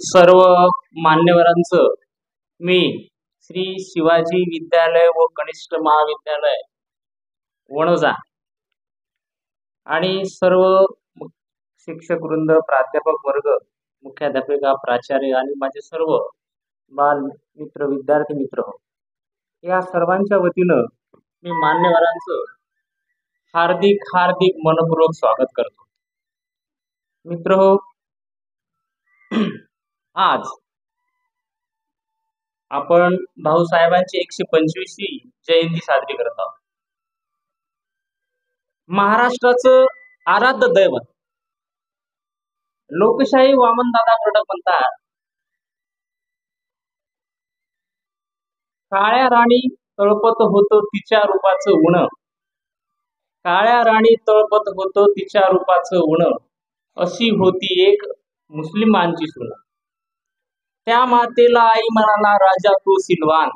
सर्व मान्यवरांचं मी श्री शिवाजी विद्यालय व कनिष्ठ महाविद्यालय वणोजा आणि सर्व शिक्षक वृंद, प्राध्यापक वर्ग, मुख्याध्यापिका, प्राचार्य आणि माझे सर्व बाल मित्र, विद्यार्थी मित्र या सर्वांच्या वतीनं मी मान्यवरांचं हार्दिक हार्दिक मनपूर्वक स्वागत करतो. मित्रहो, आज आपण भाऊसाहेबांची 125वी जयंती साजरी करत आहोत. महाराष्ट्राचं आराध्य दैवत लोकशाही वामनदादा कडक म्हणतात, काळ्या राणी तळपत होतं तिच्या रूपाचं उण, काळ्या राणी तळपत होतं तिच्या रूपाचं उण, अशी होती एक मुस्लिमांची सून. त्या मातेला आई म्हणाला राजा तो सिलवान.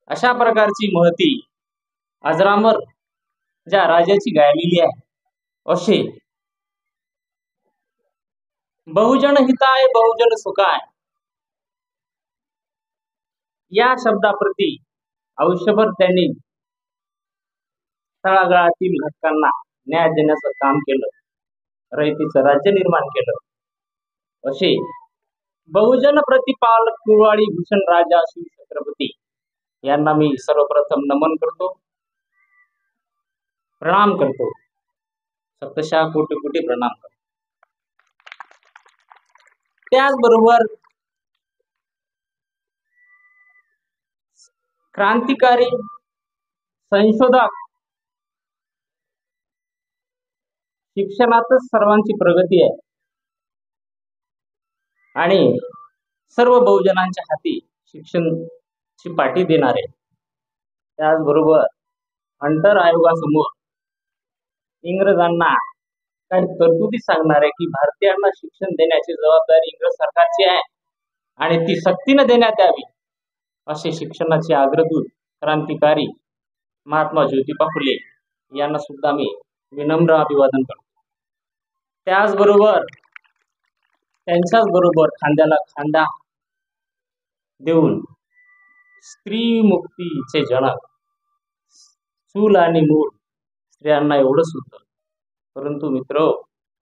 अशा प्रकारची महती अजरामर ज्या राजाची गायलेली आहे. असे बहुजन हिताय बहुजन सुखाय या शब्दाप्रती आयुष्यभर त्यांनी तळागाळातील घटकांना न्याय देण्याचं काम केलं, रयतेचं राज्य निर्माण केलं. असे बहुजन प्रतिपालक कुळवाडी भूषण राजा श्री छत्रपती यांना मी सर्वप्रथम नमन करतो, प्रणाम करतो, सप्तशः कोटी कोटी प्रणाम करतो. त्याचबरोबर क्रांतिकारी संशोधक, शिक्षणातच सर्वांची प्रगती आहे आणि सर्व बहुजनांच्या हाती शिक्षणाची पाठी देणारे, त्याचबरोबर हंटर आयोगासमोर इंग्रजांना काही तरतुदी सांगणारे की भारतीयांना शिक्षण देण्याची जबाबदारी इंग्रज सरकारची आहे आणि ती सक्तीने देण्यात यावी, असे शिक्षणाचे अग्रदूत क्रांतिकारी महात्मा ज्योतिबा फुले यांना सुद्धा मी विनम्र अभिवादन करतो. त्याचबरोबर त्यांच्याच बरोबर खांद्याला खांदा देऊन स्त्री मुक्तीचे जनक, चूल आणि मूल स्त्रियांना एवढंच होतं, परंतु मित्र,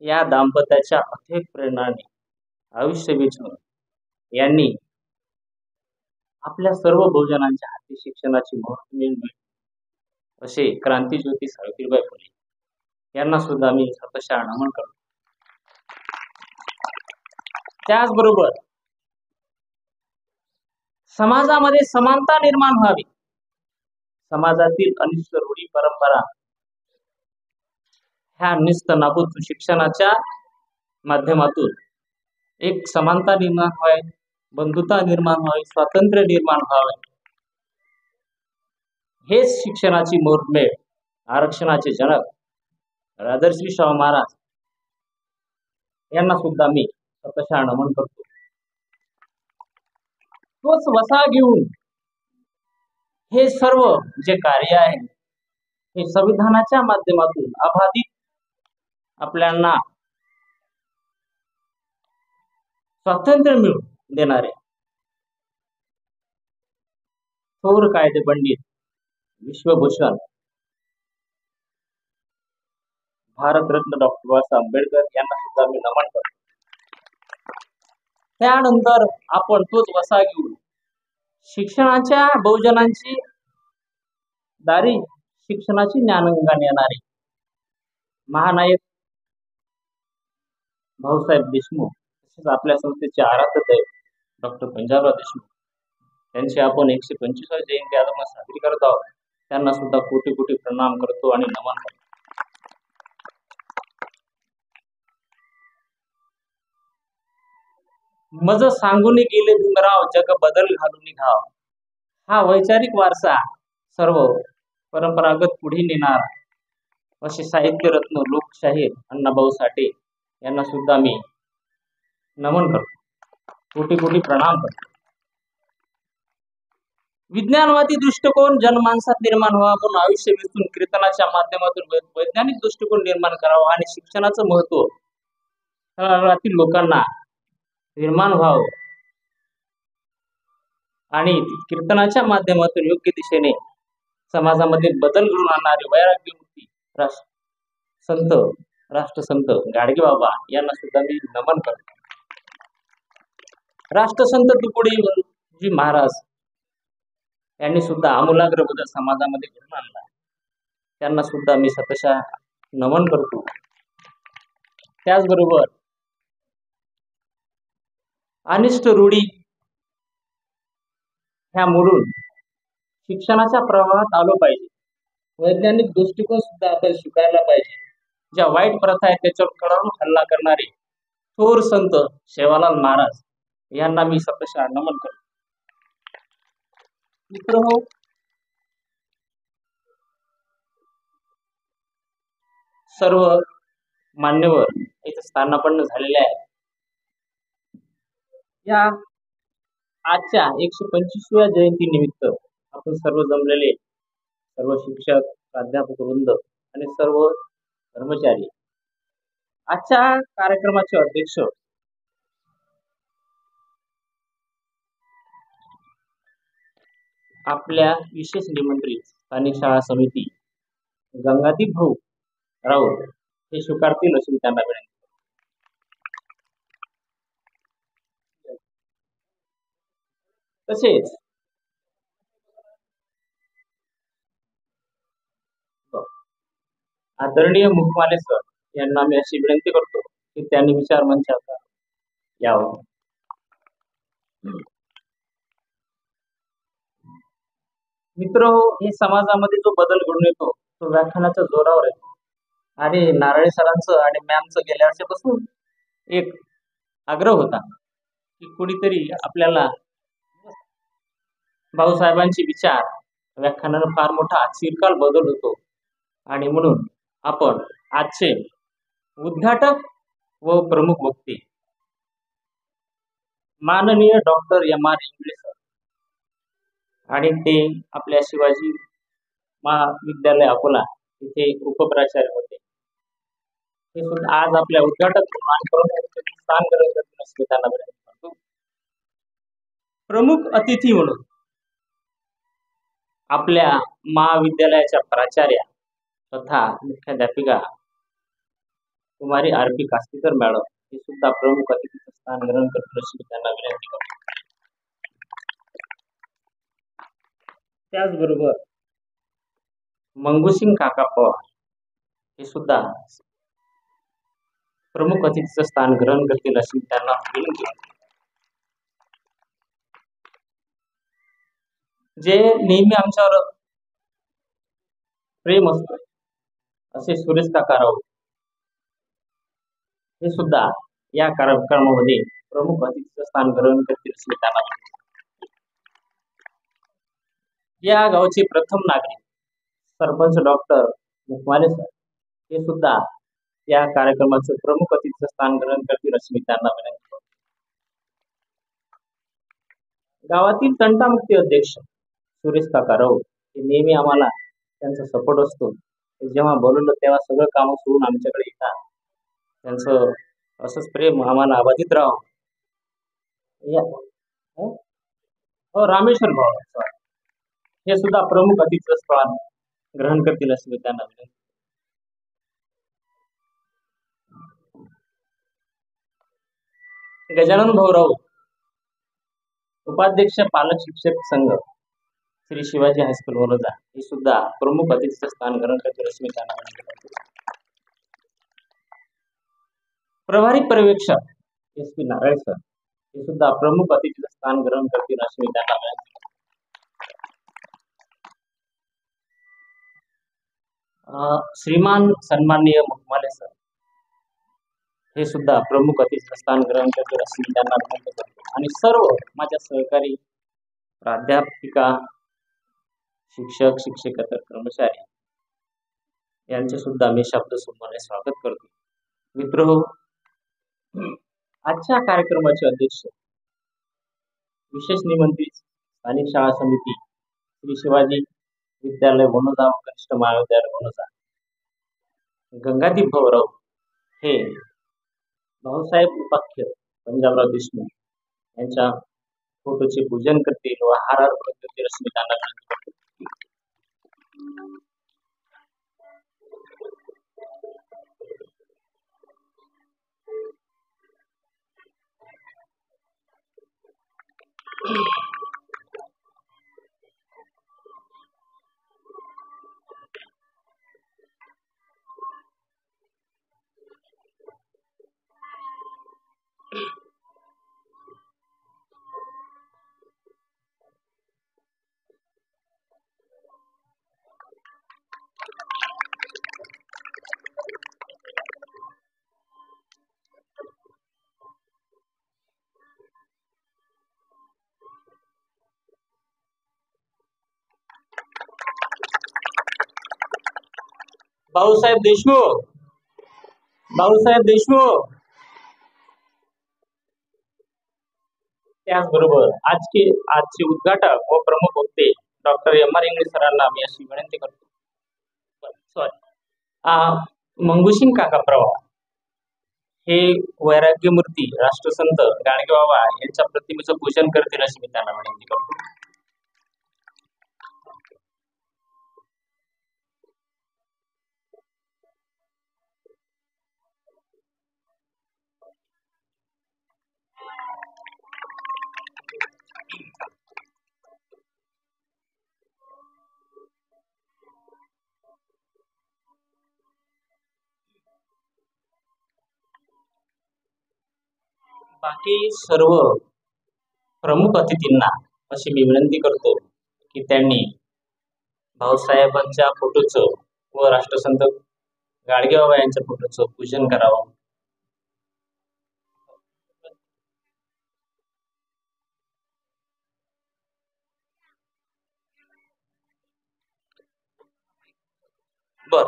या दाम्पत्याच्या अथक प्रेरणाने आयुष्य वेचून यांनी आपल्या सर्व बहुजनांच्या हाती शिक्षणाची मोहर मिळवली. असे क्रांतिज्योती सावित्रीबाई फुले यांना सुद्धा मी सतशः नमन करतो. त्याचबरोबर समाजामध्ये समानता निर्माण व्हावी, समाजातील अनिष्ट रूढी परंपरा ह्या निस्त नाबूद शिक्षणाच्या माध्यमातून एक समानता निर्माण व्हावी, बंधुता निर्माण व्हावी, स्वातंत्र्य निर्माण व्हावे, हेच शिक्षणाची मुहूर्तमेढ आरक्षणाचे जनक राजर्षी शाहू महाराज यांना सुद्धा मी सतशः नमन करतो. तोच वसा घेऊन हे सर्व जे कार्य आहे हे संविधानाच्या माध्यमातून अबाधित आपल्याला स्वातंत्र्य मिळवून देणारे थोर कायदे पंडित विश्वभूषण भारतरत्न डॉक्टर बाबासाहेब आंबेडकर यांना सुद्धा मी नमन करतो. त्यानंतर आपण तोच वसा घेऊन शिक्षणाच्या बहुजनांची दारी शिक्षणाची ज्ञानगंगा नेणारे महानायक भाऊसाहेब देशमुख, तसेच आपल्या संस्थेचे आराध्य दैवत डॉक्टर पंजाबराव देशमुख त्यांची आपण 125वी जयंती आज आपण साजरी करत आहोत. त्यांना सुद्धा कोटी कोटी प्रणाम करतो आणि नमन करतो. मज सांगून गेले भीमराव जग बदल घालून घाव, हा वैचारिक वारसा सर्व परंपरागत पुढे नेणार असे साहित्यरत्न लोकशाहीर अण्णाभाऊ साठे यांना सुद्धा मी नमन करतो, कोटी कोटी प्रणाम करतो. विज्ञानवादी दृष्टिकोन जनमानसात निर्माण व्हावा म्हणून आयुष्य वेचून कीर्तनाच्या माध्यमातून वैज्ञानिक दृष्टिकोन निर्माण करावा आणि शिक्षणाचं महत्व तळागाळातील लोकांना निर्माण व्हावं आणि कीर्तनाच्या माध्यमातून योग्य दिशेने समाजामध्ये बदल घडवून आणणारे वैराग्यमूर्ती संत राष्ट्रसंत गाडगेबाबा यांना सुद्धा मी नमन करतो. राष्ट्रसंत तुकडोजी महाराज यांनी सुद्धा आमूलाग्र बदल समाजामध्ये घडवून आणला. त्यांना सुद्धा मी सतशः नमन करतो. त्याचबरोबर अनिष्ट रूढी ह्या मोडून शिक्षणाच्या प्रवाहात आलो पाहिजे. वैज्ञानिक दृष्टिकोन सुद्धा आपण स्वीकारला पाहिजे. ज्या वाईट प्रथा आहेत त्याच्यावर कडाडून हल्ला करणारे थोर संत सेवालाल महाराज यांना मी सतशः नमन करतो. मित्रहो, सर्व मान्यवर इथे स्थानापन्न झालेले आहे. या आजच्या 125व्या जयंती निमित्त आपण सर्व जमलेले सर्व शिक्षक, प्राध्यापक वृंद आणि सर्व कर्मचारी, आजच्या कार्यक्रमाचे अध्यक्ष आपल्या विशेष निमंत्रित स्थानिक शाळा समिती गंगादीप भाऊ राऊत हे स्वीकारतील असून त्यांना विनंती. तसेच आदरणीय मुखमाले सर यांना मी अशी विनंती करतो की त्यांनी विचार मंचावर यावं. मित्र हो, हे समाजामध्ये जो बदल घडून येतो तो व्याख्यानाच्या जोरावर येतो. आणि नारळे सरांचं आणि मॅमचं गेल्या वर्षापासून एक आग्रह होता की कोणीतरी आपल्याला भाऊसाहेबांचे विचार व्याख्यानानं फार मोठा चिरकाल बदल होतो. आणि म्हणून आपण आजचे उद्घाटक व प्रमुख वक्ते माननीय doctor M R Ingale sir आणि ते आपल्या शिवाजी महाविद्यालय अकोला इथे उपप्राचार्य होते. ते सुद्धा आज आपल्या उद्घाटक स्थान ग्रहण करतील त्यांना विनंती करतो. प्रमुख अतिथी म्हणून आपल्या महाविद्यालयाच्या प्राचार्या तथा मुख्याध्यापिका कुमारी आर पी कास्तीकर मॅडम हे सुद्धा प्रमुख अतिथीचं स्थान ग्रहण करतील अशी त्यांना विनंती करतो. त्याचबरोबर मंगूसिंग काका पवार हे सुद्धा प्रमुख अतिथीचं स्थान ग्रहण करतील अशी त्यांना विनंती करतो. जे नेहमी आमच्यावर प्रेम असतं असे सुरेश काका राऊत हे सुद्धा या कार्यक्रमामध्ये प्रमुख अतिथीचं स्थान ग्रहण करतील अशी त्यांना विनंती. या गावचे प्रथम नागरिक सरपंच डॉक्टर मुखमाले सर हे सुद्धा या कार्यक्रमाचं प्रमुख अतिथीचं स्थान ग्रहण करतील अशी मी त्यांना विनंती करतो. गावातील तंटामुक्ती अध्यक्ष सुरेश काका राऊत हे नेहमी आम्हाला त्यांचा सपोर्ट असतो. जेव्हा बोलवलं तेव्हा सगळं काम सोडून आमच्याकडे येतात. त्यांचं असंच प्रेम आम्हाला अबाधित राहावं. रामेश्वर भाऊ हे सुद्धा प्रमुख अतिथीचं स्थान ग्रहण करतील असे मी त्यांना विनंती. गजानन भाऊ राऊत उपाध्यक्ष पालक शिक्षक संघ श्री शिवाजी हायस्कूल वरोजा हे सुद्धा प्रमुख अतिथीचं स्थान ग्रहण करतील असे मी त्यांना विनंती करतो. प्रभारी पर्यवेक्षक एस पी नारळे सर हे सुद्धा प्रमुख अतिथीचं स्थान ग्रहण करतील असे मी त्यांना विनंती करतो. श्रीमान सन्माननीय मुखमाले सर हे सुद्धा प्रमुख अतिथीचं स्थान ग्रहण करतील असे मी त्यांना विनंती करतो. आणि सर्व माझ्या सहकारी प्राध्यापिका, शिक्षक, शिक्षकेतर कर्मचारी यांचे सुद्धा मी शब्दसमूहाने स्वागत करतो. मित्र, आजच्या कार्यक्रमाचे अध्यक्ष विशेष निमंत्रित स्थानिक शाळा समिती श्री शिवाजी विद्यालय वनोजा व कनिष्ठ महाविद्यालय वनोजा गंगादीप भाऊ राऊत हे भाऊसाहेब उपाख्य पंजाबराव देशमुख यांच्या फोटोचे पूजन करतील व हार अर्पण करतील अशी मी त्यांना विनंती करतो. भाऊसाहेब देशमुख, भाऊसाहेब देशमुख. त्याचबरोबर आजचे उद्घाटक व प्रमुख वक्ते डॉक्टर एम आर इंगळे सरांना मी अशी विनंती करतो. सॉरी, मंगुसिंग काका प्रवाह हे वैराग्यमूर्ती राष्ट्रसंत गाडगेबाबा यांच्या प्रतिमेचं पूजन करतील अशी मी त्यांना विनंती करतो. बाकी सर्व प्रमुख अतिथींना अशी मी विनंती करतो की त्यांनी भाऊसाहेबांच्या फोटोचं व राष्ट्रसंत गाडगेबाबा यांच्या फोटोचं पूजन करावं. बर,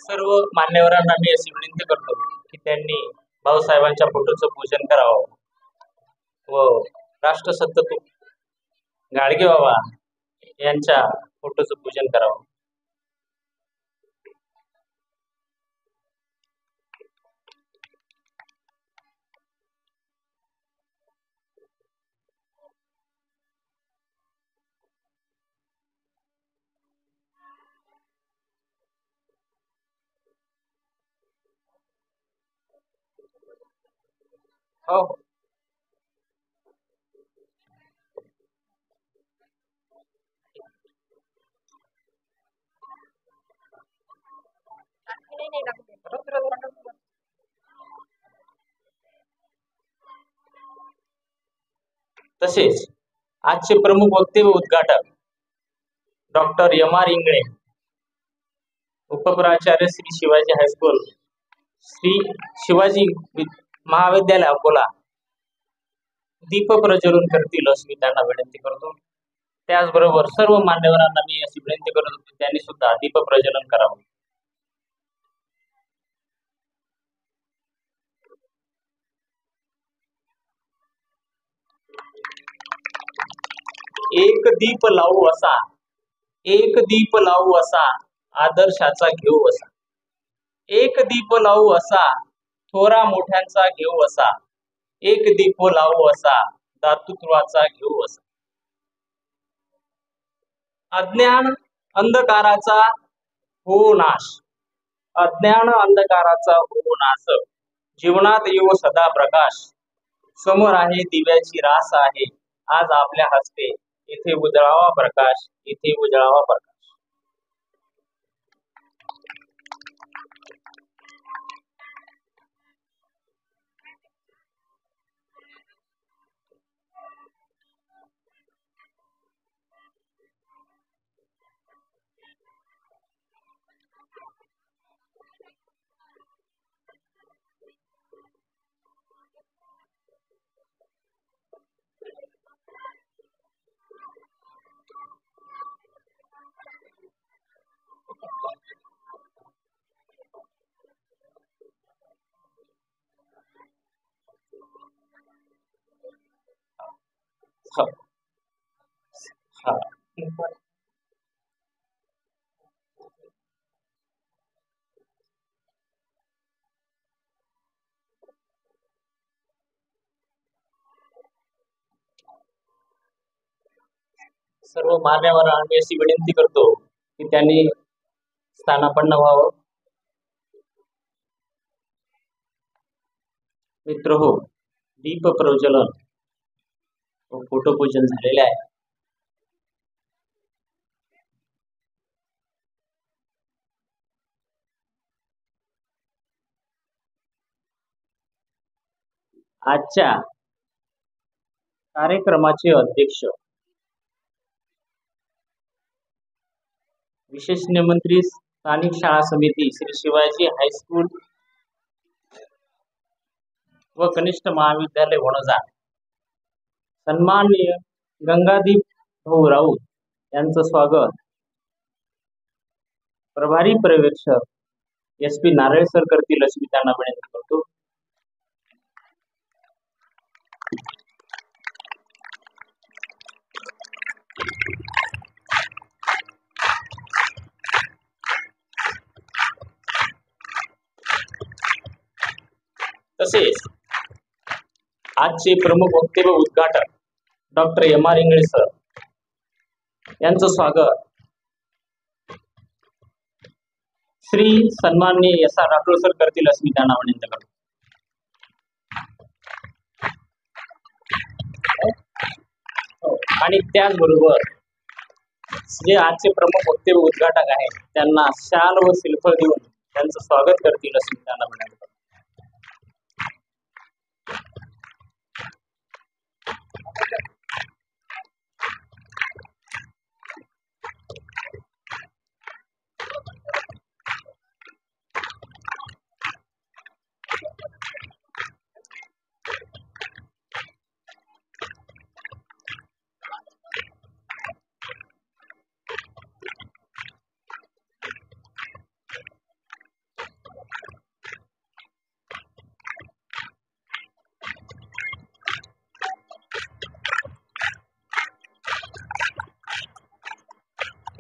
सर्व मान्यवरांना मी अशी विनंती करतो की त्यांनी भाऊसाहेबांच्या फोटोचं पूजन करावं व राष्ट्रसंत गाडगेबाबा यांच्या फोटोचं पूजन करावं. हो, तसेच आजचे प्रमुख वक्ते व उद्घाटक डॉक्टर एम आर इंगळे, उपप्राचार्य श्री शिवाजी हायस्कूल, श्री शिवाजी महाविद्यालय अकोला दीप प्रज्वलन करतील अशी मी त्यांना विनंती करतो. त्याचबरोबर सर्व मान्यवरांना मी अशी विनंती करतो की त्यांनी सुद्धा दीप प्रज्वलन करावं. एक दीप लावू असा, एक दीप लावू असा आदर्शाचा घेऊ असा, एक दीप लावू असा थोरा मोठ्यांचा घेऊ असा, एक दीप लावू असा दातृत्वाचा घेऊ असा. अज्ञान अंधकाराचा हो नाश, अज्ञान अंधकाराचा हो नाश, जीवनात येऊ सदा प्रकाश, समोर आहे दिव्याची रास आहे, आज आपल्या हस्ते इथे उजळावा प्रकाश, इथे उजळावा प्रकाश. हा. हा. सर्व मान्यवर आम्ही अशी विनंती करतो की त्यांनी स्थानापन्न व्हावं. मित्र हो, दीप प्रज्वलन व फोटोपूजन झालेले आहे. आजच्या कार्यक्रमाचे अध्यक्ष विशेष निमंत्रित स्थानिक शाळा समिती श्री शिवाजी हायस्कूल व कनिष्ठ महाविद्यालय वणोजा सन्माननीय गंगादीप भाऊ राऊत यांचं स्वागत प्रभारी पर्यवेक्षक SP नारळे सर करतील अशी मी त्यांना विनंती करतो. तसेच आजचे प्रमुख वक्ते व उद्घाटक डॉक्टर MR इंगळे सर यांचं स्वागत श्री सन्माननीय SR राठोड सर करतील अशी मी त्यांना विनंती करतो. आणि त्याचबरोबर जे आजचे प्रमुख वक्ते व उद्घाटक आहेत त्यांना शाल व श्रीफळ देऊन त्यांचं स्वागत करतील अशी मी त्यांना विनंती करतो.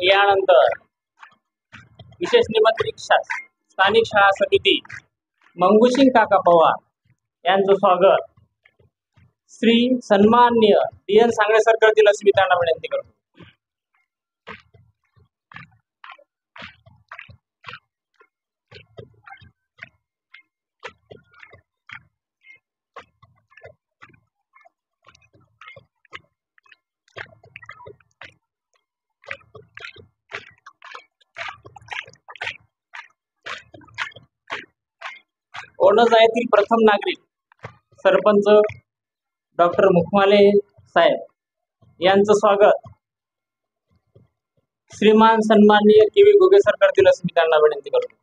यानंतर विशेष निमंत्रित स्थानिक शाळा समिती मंगुसिंग काका पवार यांचं स्वागत श्री सन्माननीय DN सांगळे सर करतील अशी मी त्यांना विनंती करतो. वणोजा येथील प्रथम नागरिक सरपंच डॉक्टर मुखमाले साहेब यांचं स्वागत श्रीमान सन्माननीय KV घुगे सर करतील अशी मी त्यांना विनंती करतो.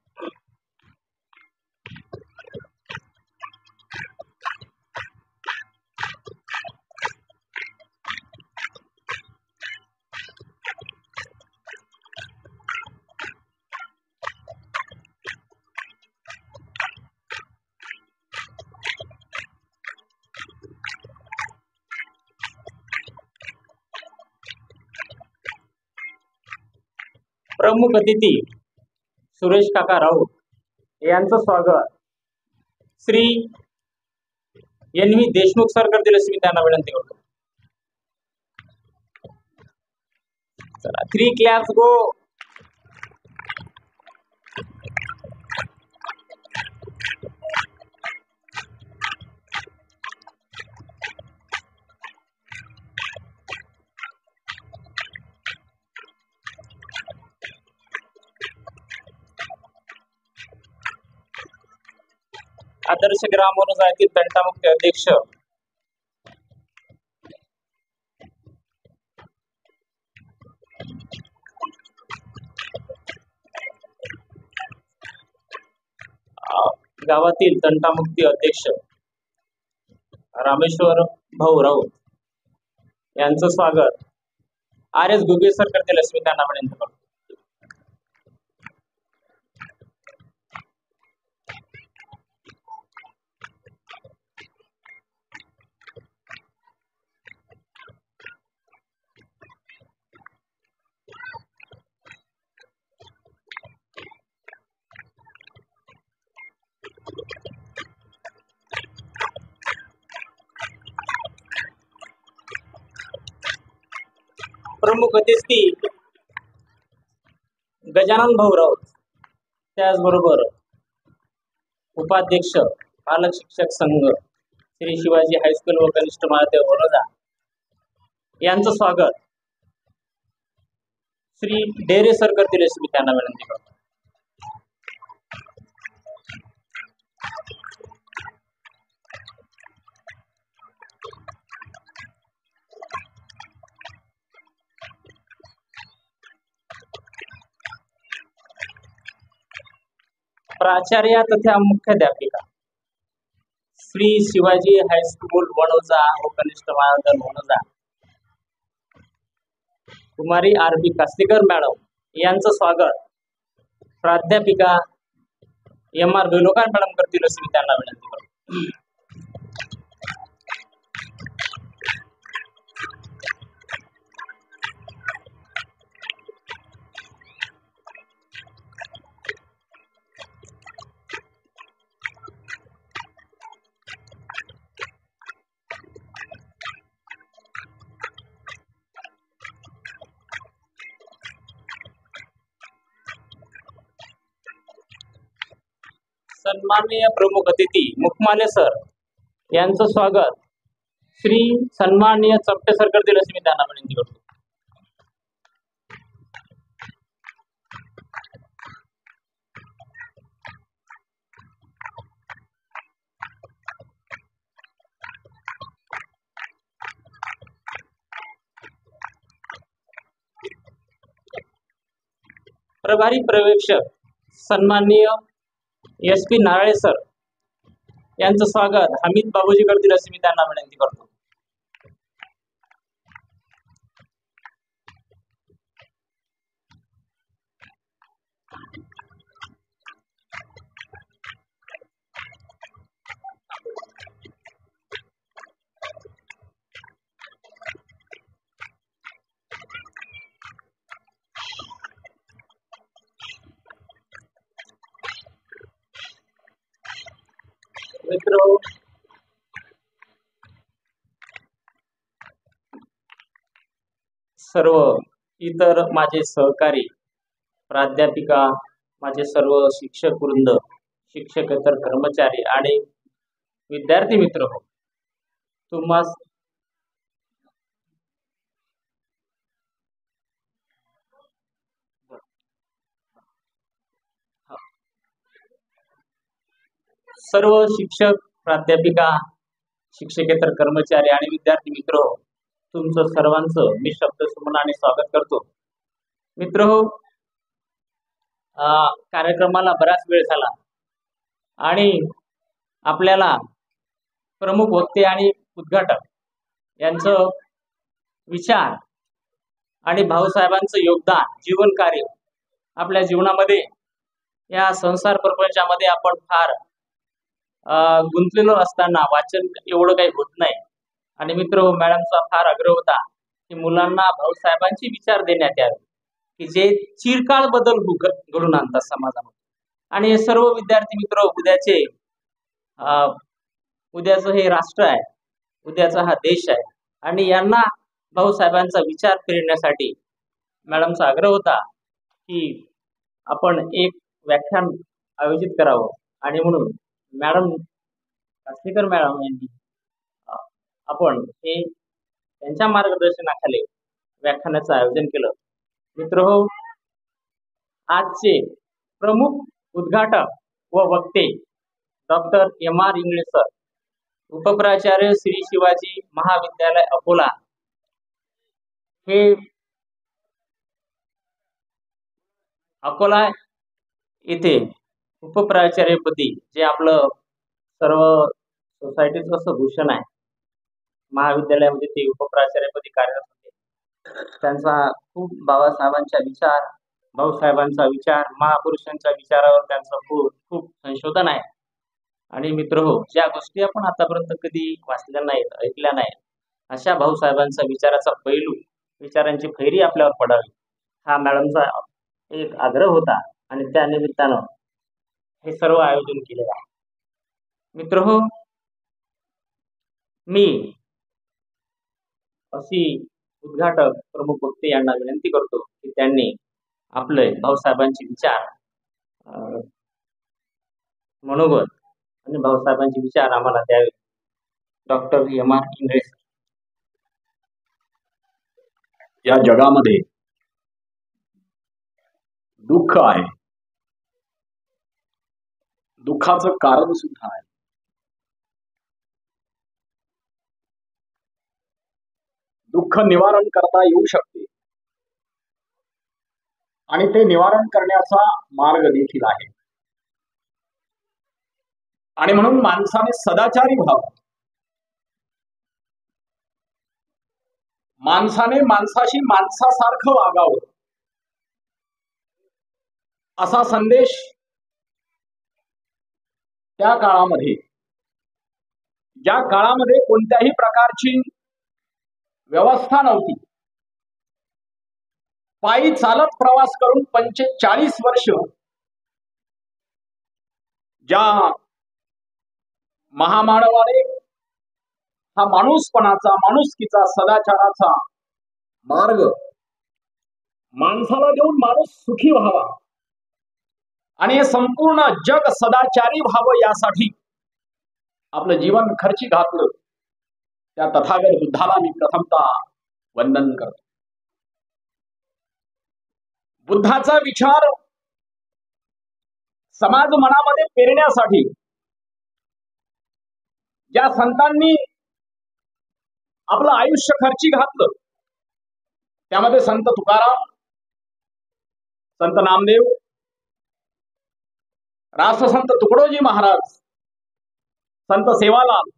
प्रमुख अतिथी सुरेश काका राऊत यांचं स्वागत श्री NV देशमुख सर करतील अशी मी त्यांना विनंती करतो. चला 3 क्लॅप्स गो. आदर्श ग्राम वणोजा येथील तंटामुक्ती अध्यक्ष गावातील तंटामुक्ती अध्यक्ष रामेश्वर भाऊ राऊत यांचं स्वागत RS घुगे सर करतील अशी मी त्यांना विनंती करतो. प्रमुख अतिथी गजानन भाऊ राऊत, त्याचबरोबर उपाध्यक्ष पालक शिक्षक संघ श्री शिवाजी हायस्कूल व कनिष्ठ महाविद्यालय वडोदा यांचं स्वागत श्री डेरे सर करतील अशी मी त्यांना विनंती करतो. प्राचार्य तथा मुख्याध्यापिका श्री शिवाजी हायस्कूल वडोदा व कनिष्ठ महाविद्यालय वडोदा कुमारी आर.बी. कास्तीकर मॅडम यांचं स्वागत प्राध्यापिका एम.आर. बेलोकार मॅडम करतील अशी मी त्यांना विनंती करतो. सन्माननीय प्रमुख अतिथी मुखमाले सर यांचं स्वागत श्री सन्माननीय चपटे सर करतील अशी मी त्यांना विनंती करतो. प्रभारी पर्यवेक्षक सन्माननीय SP नारळे सर यांचं स्वागत हमीद बाबूजी करतील अशी मी त्यांना विनंती करतो. मित्र सर्व इतर माझे सहकारी प्राध्यापिका माझे सर्व शिक्षक वृंद शिक्षकेतर कर्मचारी आणि विद्यार्थी मित्र हो, तुम्हा सर्व शिक्षक प्राध्यापिका शिक्षकेतर कर्मचारी आणि विद्यार्थी मित्र हो, तुमचं सर्वांचं मी शब्दसुमनाने स्वागत करतो. मित्र हो, कार्यक्रमाला बराच वेळ झाला आणि आपल्याला प्रमुख वक्ते आणि उद्घाटक यांचं विचार आणि भाऊसाहेबांचं योगदान जीवन कार्य आपल्या जीवनामध्ये या संसार प्रपंचामध्ये आपण फार गुंतलेलो असताना वाचन एवढं काही होत नाही. आणि मित्र मॅडमचा फार आग्रह होता की मुलांना भाऊसाहेबांचे विचार देण्यात यावे की जे चिरकाळ बदल घडून आणतात समाजामध्ये. आणि हे सर्व विद्यार्थी मित्र उद्याचं हे राष्ट्र आहे, उद्याचा हा देश आहे आणि यांना भाऊसाहेबांचा विचार फिरण्यासाठी मॅडमचा आग्रह होता की आपण एक व्याख्यान आयोजित करावं. आणि म्हणून मॅडम कास्तीकर मॅडम यांनी आपण हे त्यांच्या मार्गदर्शनाखाली व्याख्यानाचं आयोजन केलं. मित्र हो, आजचे प्रमुख उद्घाटक व वक्ते डॉक्टर M.R. इंगळे सर, उपप्राचार्य श्री शिवाजी महाविद्यालय अकोला, हे अकोला येथे उपप्राचार्यपदी जे आपलं सर्व सोसायटीचं असं भूषण आहे, महाविद्यालयामध्ये ते उपप्राचार्यपदी कार्यरत होते. त्यांचा खूप बाबासाहेबांच्या विचार, भाऊसाहेबांचा विचार, महापुरुषांच्या विचारावर त्यांचं खूप संशोधन आहे. आणि मित्र हो, ज्या गोष्टी आपण आतापर्यंत कधी वाचल्या नाहीत, ऐकल्या नाहीत, अशा भाऊसाहेबांचा विचाराचा पैलू, विचारांची फैरी आपल्यावर पडावी हा मॅडमचा एक आग्रह होता आणि त्या निमित्तानं हे सर्व आयोजन केलेलं आहे. मित्र हो, मी अशी उद्घाटक प्रमुख वक्ते यांना विनंती करतो की त्यांनी आपले भाऊसाहेबांचे विचार, मनोगत आणि भाऊसाहेबांचे विचार आम्हाला द्यावे. Doctor M.R. इंगळे. या जगामध्ये दुःख आहे, दुःखाचं कारण सुद्धा आहे. दुःख निवारण करता येऊ शकते आणि ते निवारण करण्याचा मार्ग देखील आहे. आणि म्हणून माणसाने सदाचारी व्हावं. माणसाने माणसाशी माणसासारखं वागावं असा संदेश त्या काळामध्ये, ज्या काळामध्ये कोणत्याही प्रकारची व्यवस्था नव्हती, पायी चालत प्रवास करून 45 वर्ष ज्या महामानवाने हा माणूसपणाचा, माणुसकीचा, सदाचाराचा मार्ग माणसाला देऊन माणूस सुखी व्हावा आणि हे संपूर्ण जग सदाचारी व्हावं यासाठी आपलं जीवन खर्ची घातलं, त्या तथागत बुद्धाला मी प्रथमतः वंदन करतो. बुद्धाचा विचार समाज मनामध्ये पेरण्यासाठी ज्या संतांनी आपलं आयुष्य खर्ची घातलं, त्यामध्ये संत तुकाराम, संत नामदेव, राष्ट्रसंत तुकडोजी महाराज, संत सेवालाल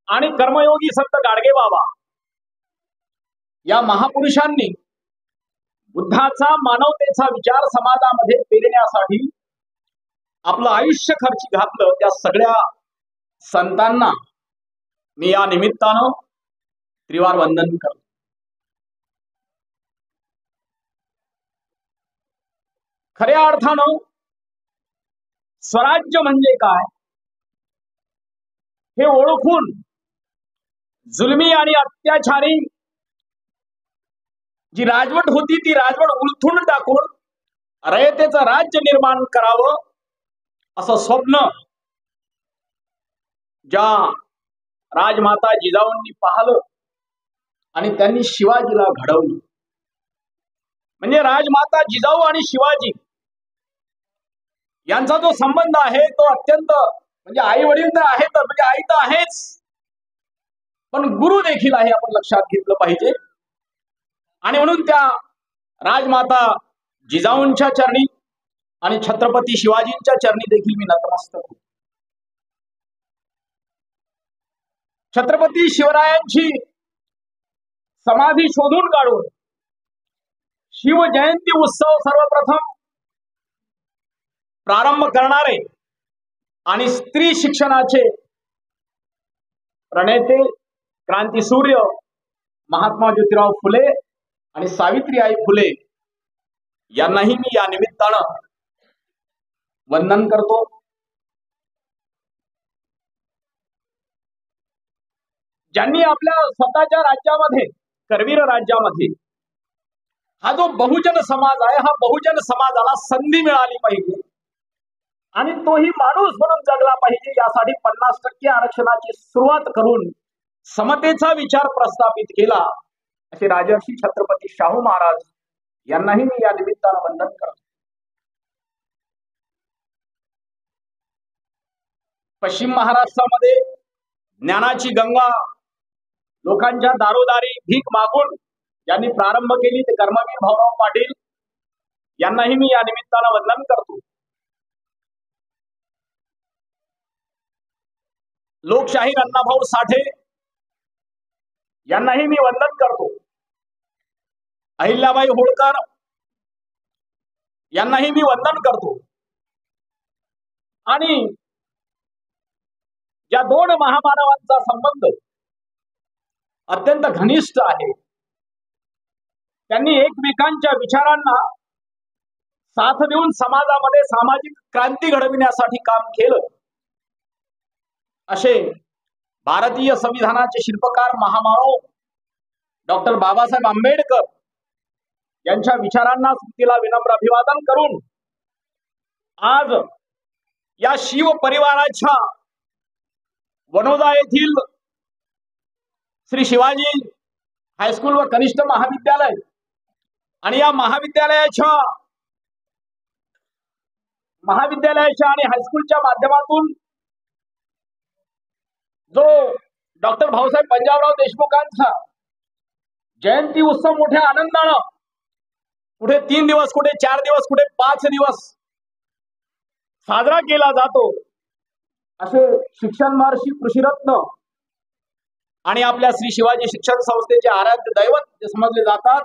आणि कर्मयोगी संत गाडगे बाबा या महापुरुषांनी बुद्धाचा, मानवतेचा विचार समाजामध्ये पेरण्यासाठी आपलं आयुष्य खर्ची घातलं. त्या सगळ्या संतांना मी या निमित्तानं त्रिवार वंदन करतो. खऱ्या अर्थानं स्वराज्य म्हणजे काय हे ओळखून जुलमी आणि अत्याचारी जी राजवट होती ती राजवट उलथून टाकून रयतेचं राज्य निर्माण करावं असं स्वप्न ज्या राजमाता जिजाऊंनी पाहिलं आणि त्यांनी शिवाजीला घडवलं. म्हणजे राजमाता जिजाऊ आणि शिवाजी यांचा जो संबंध आहे तो अत्यंत, म्हणजे आई वडील तर आहेत, म्हणजे आई तर आहेच, पण गुरु देखील आहे, आपण लक्षात घेतलं पाहिजे. आणि म्हणून त्या राजमाता जिजाऊंच्या चरणी आणि छत्रपती शिवाजींच्या चरणी देखील मी नतमस्तक होतो. छत्रपती शिवरायांची समाधी शोधून काढून शिव जयंती उत्सव सर्वप्रथम प्रारंभ करणारे आणि स्त्री शिक्षणाचे प्रणेते क्रांतीसूर्य महात्मा ज्योतिराव फुले आणि सावित्रीबाई फुले यांनाही मी या निमित्तानं वंदन करतो. ज्यांनी आपल्या स्वतःच्या राज्यामध्ये, करवीर राज्यामध्ये, हा जो बहुजन समाज आहे, हा बहुजन समाजाला संधी मिळाली पाहिजे आणि तोही माणूस म्हणून जगला पाहिजे, यासाठी 50% आरक्षणाची सुरुवात करून समतेचा विचार प्रस्थापित केला, असे राजर्षी छत्रपती शाहू महाराज यांनाही मी या निमित्तानं वंदन करतो. पश्चिम महाराष्ट्रामध्ये ज्ञानाची गंगा लोकांच्या दारोदारी भीक मागून ज्यांनी प्रारंभ केली ते कर्मवीर भाऊराव पाटील यांनाही मी या निमित्तानं वंदन करतो. लोकशाहीर अण्णाभाऊ साठे यांनाही मी वंदन करतो. अहिल्याबाई होळकर यांनाही मी वंदन करतो. आणि या दोन महामानवांचा संबंध अत्यंत घनिष्ठ आहे. त्यांनी एकमेकांच्या विचारांना साथ देऊन समाजामध्ये सामाजिक क्रांती घडविण्यासाठी काम केलं, असे भारतीय संविधानाचे शिल्पकार महामानव डॉक्टर बाबासाहेब आंबेडकर यांच्या विचारांना स्मृतीला विनम्र अभिवादन करून आज या शिव परिवाराच्या वनोजा येथील श्री शिवाजी हायस्कूल व कनिष्ठ महाविद्यालय आणि या महाविद्यालयाच्या आणि हायस्कूलच्या माध्यमातून जो डॉक्टर भाऊसाहेब पंजाबराव देशमुखांचा जयंती उत्सव मोठ्या आनंदानं कुठे 3 दिवस, कुठे 4 दिवस, कुठे 5 दिवस साजरा केला जातो, असे शिक्षण महर्षी कृषीरत्न आणि आपल्या श्री शिवाजी शिक्षण संस्थेचे आराध्य दैवत जे समजले जातात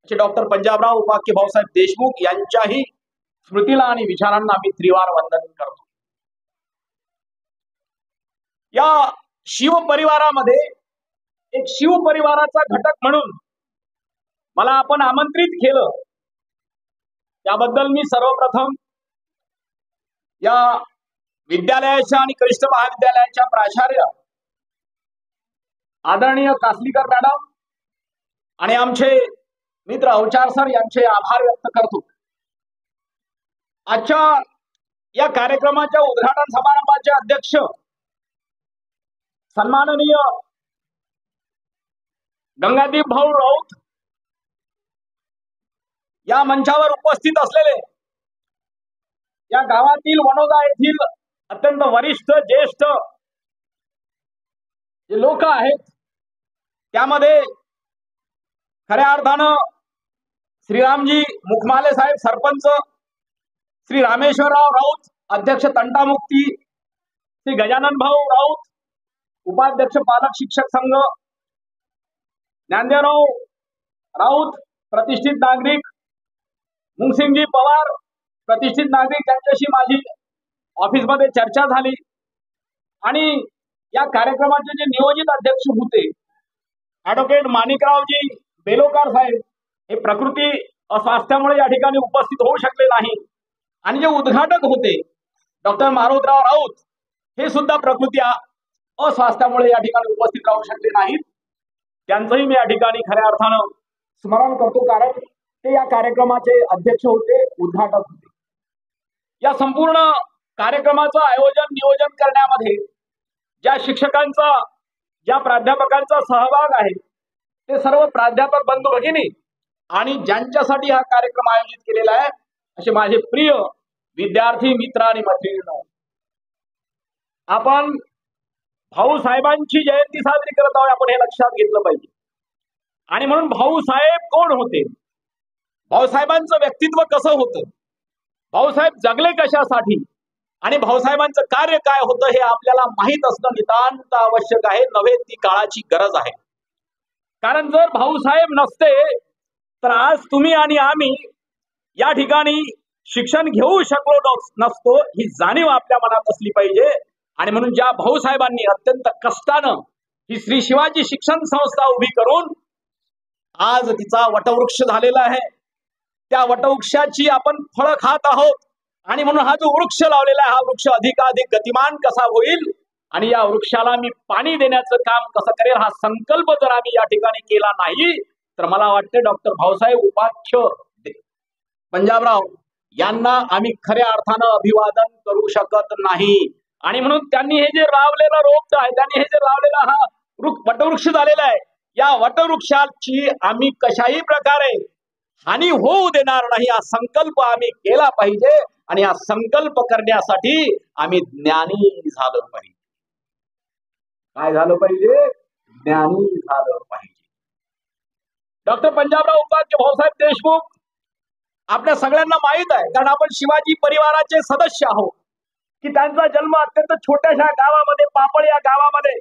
असे डॉक्टर पंजाबराव उपाख्य भाऊसाहेब देशमुख यांच्याही स्मृतीला आणि विचारांना मी त्रिवार वंदन करतो. या शिव परिवारामध्ये एक शिव परिवाराचा घटक म्हणून मला आपण आमंत्रित केलं, त्याबद्दल मी सर्वप्रथम या विद्यालयाच्या आणि कनिष्ठ महाविद्यालयाच्या प्राचार्य आदरणीय कासलीकर मॅडम आणि आमचे मित्र अवचार सर यांचे आभार व्यक्त करतो. आजच्या या कार्यक्रमाच्या उद्घाटन समारंभाचे अध्यक्ष सन्माननीय गंगादीप भाऊ राऊत, या मंचावर उपस्थित असलेले या गावातील वनोदा येथील अत्यंत वरिष्ठ ज्येष्ठ जे लोक आहेत, त्यामध्ये खऱ्या अर्थानं श्रीरामजी मुखमाले साहेब सरपंच, श्री रामेश्वरराव राऊत अध्यक्ष तंटामुक्ती, श्री गजानन भाऊ राऊत उपाध्यक्ष पालक शिक्षक संघ, ज्ञानदेवराव राऊत प्रतिष्ठित नागरिक, मुंगसिंगजी पवार प्रतिष्ठित नागरिक यांच्याशी माझी ऑफिसमध्ये चर्चा झाली आणि या कार्यक्रमाचे जे नियोजित अध्यक्ष होते ऍडव्होकेट माणिकरावजी बेलोकार साहेब हे प्रकृती अस्वास्थ्यामुळे या ठिकाणी उपस्थित होऊ शकले नाही आणि जे उद्घाटक होते डॉक्टर मारुतराव राऊत हे सुद्धा प्रकृती अस्वास्थ्यामुळे या ठिकाणी उपस्थित राहू शकले नाहीत. त्यांचंही मी या ठिकाणी खऱ्या अर्थानं स्मरण करतो, कारण ते या कार्यक्रमाचे अध्यक्ष होते, उद्घाटक होते. या संपूर्ण कार्यक्रमाचं आयोजन नियोजन करण्यामध्ये ज्या शिक्षकांचा, ज्या प्राध्यापकांचा सहभाग आहे ते सर्व प्राध्यापक बंधू भगिनी आणि ज्यांच्यासाठी हा कार्यक्रम आयोजित केलेला आहे असे माझे प्रिय विद्यार्थी मित्र आणि मैत्रिणींनो, आपण भाऊसाहेबांची जयंती साजरी करत आहोत, आपण हे लक्षात घेतलं पाहिजे. आणि म्हणून भाऊसाहेब कोण होते, भाऊसाहेबांचं व्यक्तित्व कसं होतं, भाऊसाहेब जगले कशासाठी आणि भाऊसाहेबांचं कार्य काय होतं हे आपल्याला माहीत असणं नितांत आवश्यक आहे, नव्हे ती काळाची गरज आहे. कारण जर भाऊसाहेब नसते तर आज तुम्ही आणि आम्ही या ठिकाणी शिक्षण घेऊ शकलो नसतो, ही जाणीव आपल्या मनात असली पाहिजे. आणि म्हणून ज्या भाऊसाहेबांनी अत्यंत कष्टानं ही श्री शिवाजी शिक्षण संस्था उभी करून आज तिचा वटवृक्ष झालेला आहे, त्या वटवृक्षाची आपण फळं खात आहोत. आणि म्हणून हा जो वृक्ष लावलेला आहे हा वृक्ष अधिकाधिक गतिमान कसा होईल आणि या वृक्षाला मी पाणी देण्याचं काम कसं करेल हा संकल्प जर आम्ही या ठिकाणी केला नाही तर मला वाटते डॉक्टर भाऊसाहेब उपाख्य पंजाबराव यांना आम्ही खऱ्या अर्थानं अभिवादन करू शकत नाही. आणि म्हणून त्यांनी हे जे लावलेलं रोप आहे, त्यांनी हे जे लावलेला हा वटवृक्ष झालेला आहे, या वटवृक्षाची आम्ही कशाही प्रकारे हानी होऊ देणार नाही हा संकल्प आम्ही केला पाहिजे. आणि हा संकल्प करण्यासाठी आम्ही ज्ञानी झालं पाहिजे. काय झालं पाहिजे? ज्ञानी झालं पाहिजे. डॉक्टर पंजाबराव उपाख्य भाऊसाहेब देशमुख आपल्या सगळ्यांना माहित आहे, कारण आपण शिवाजी परिवाराचे सदस्य आहोत, की त्यांचा जन्म अत्यंत छोट्याशा गावामध्ये, पापळ या गावामध्ये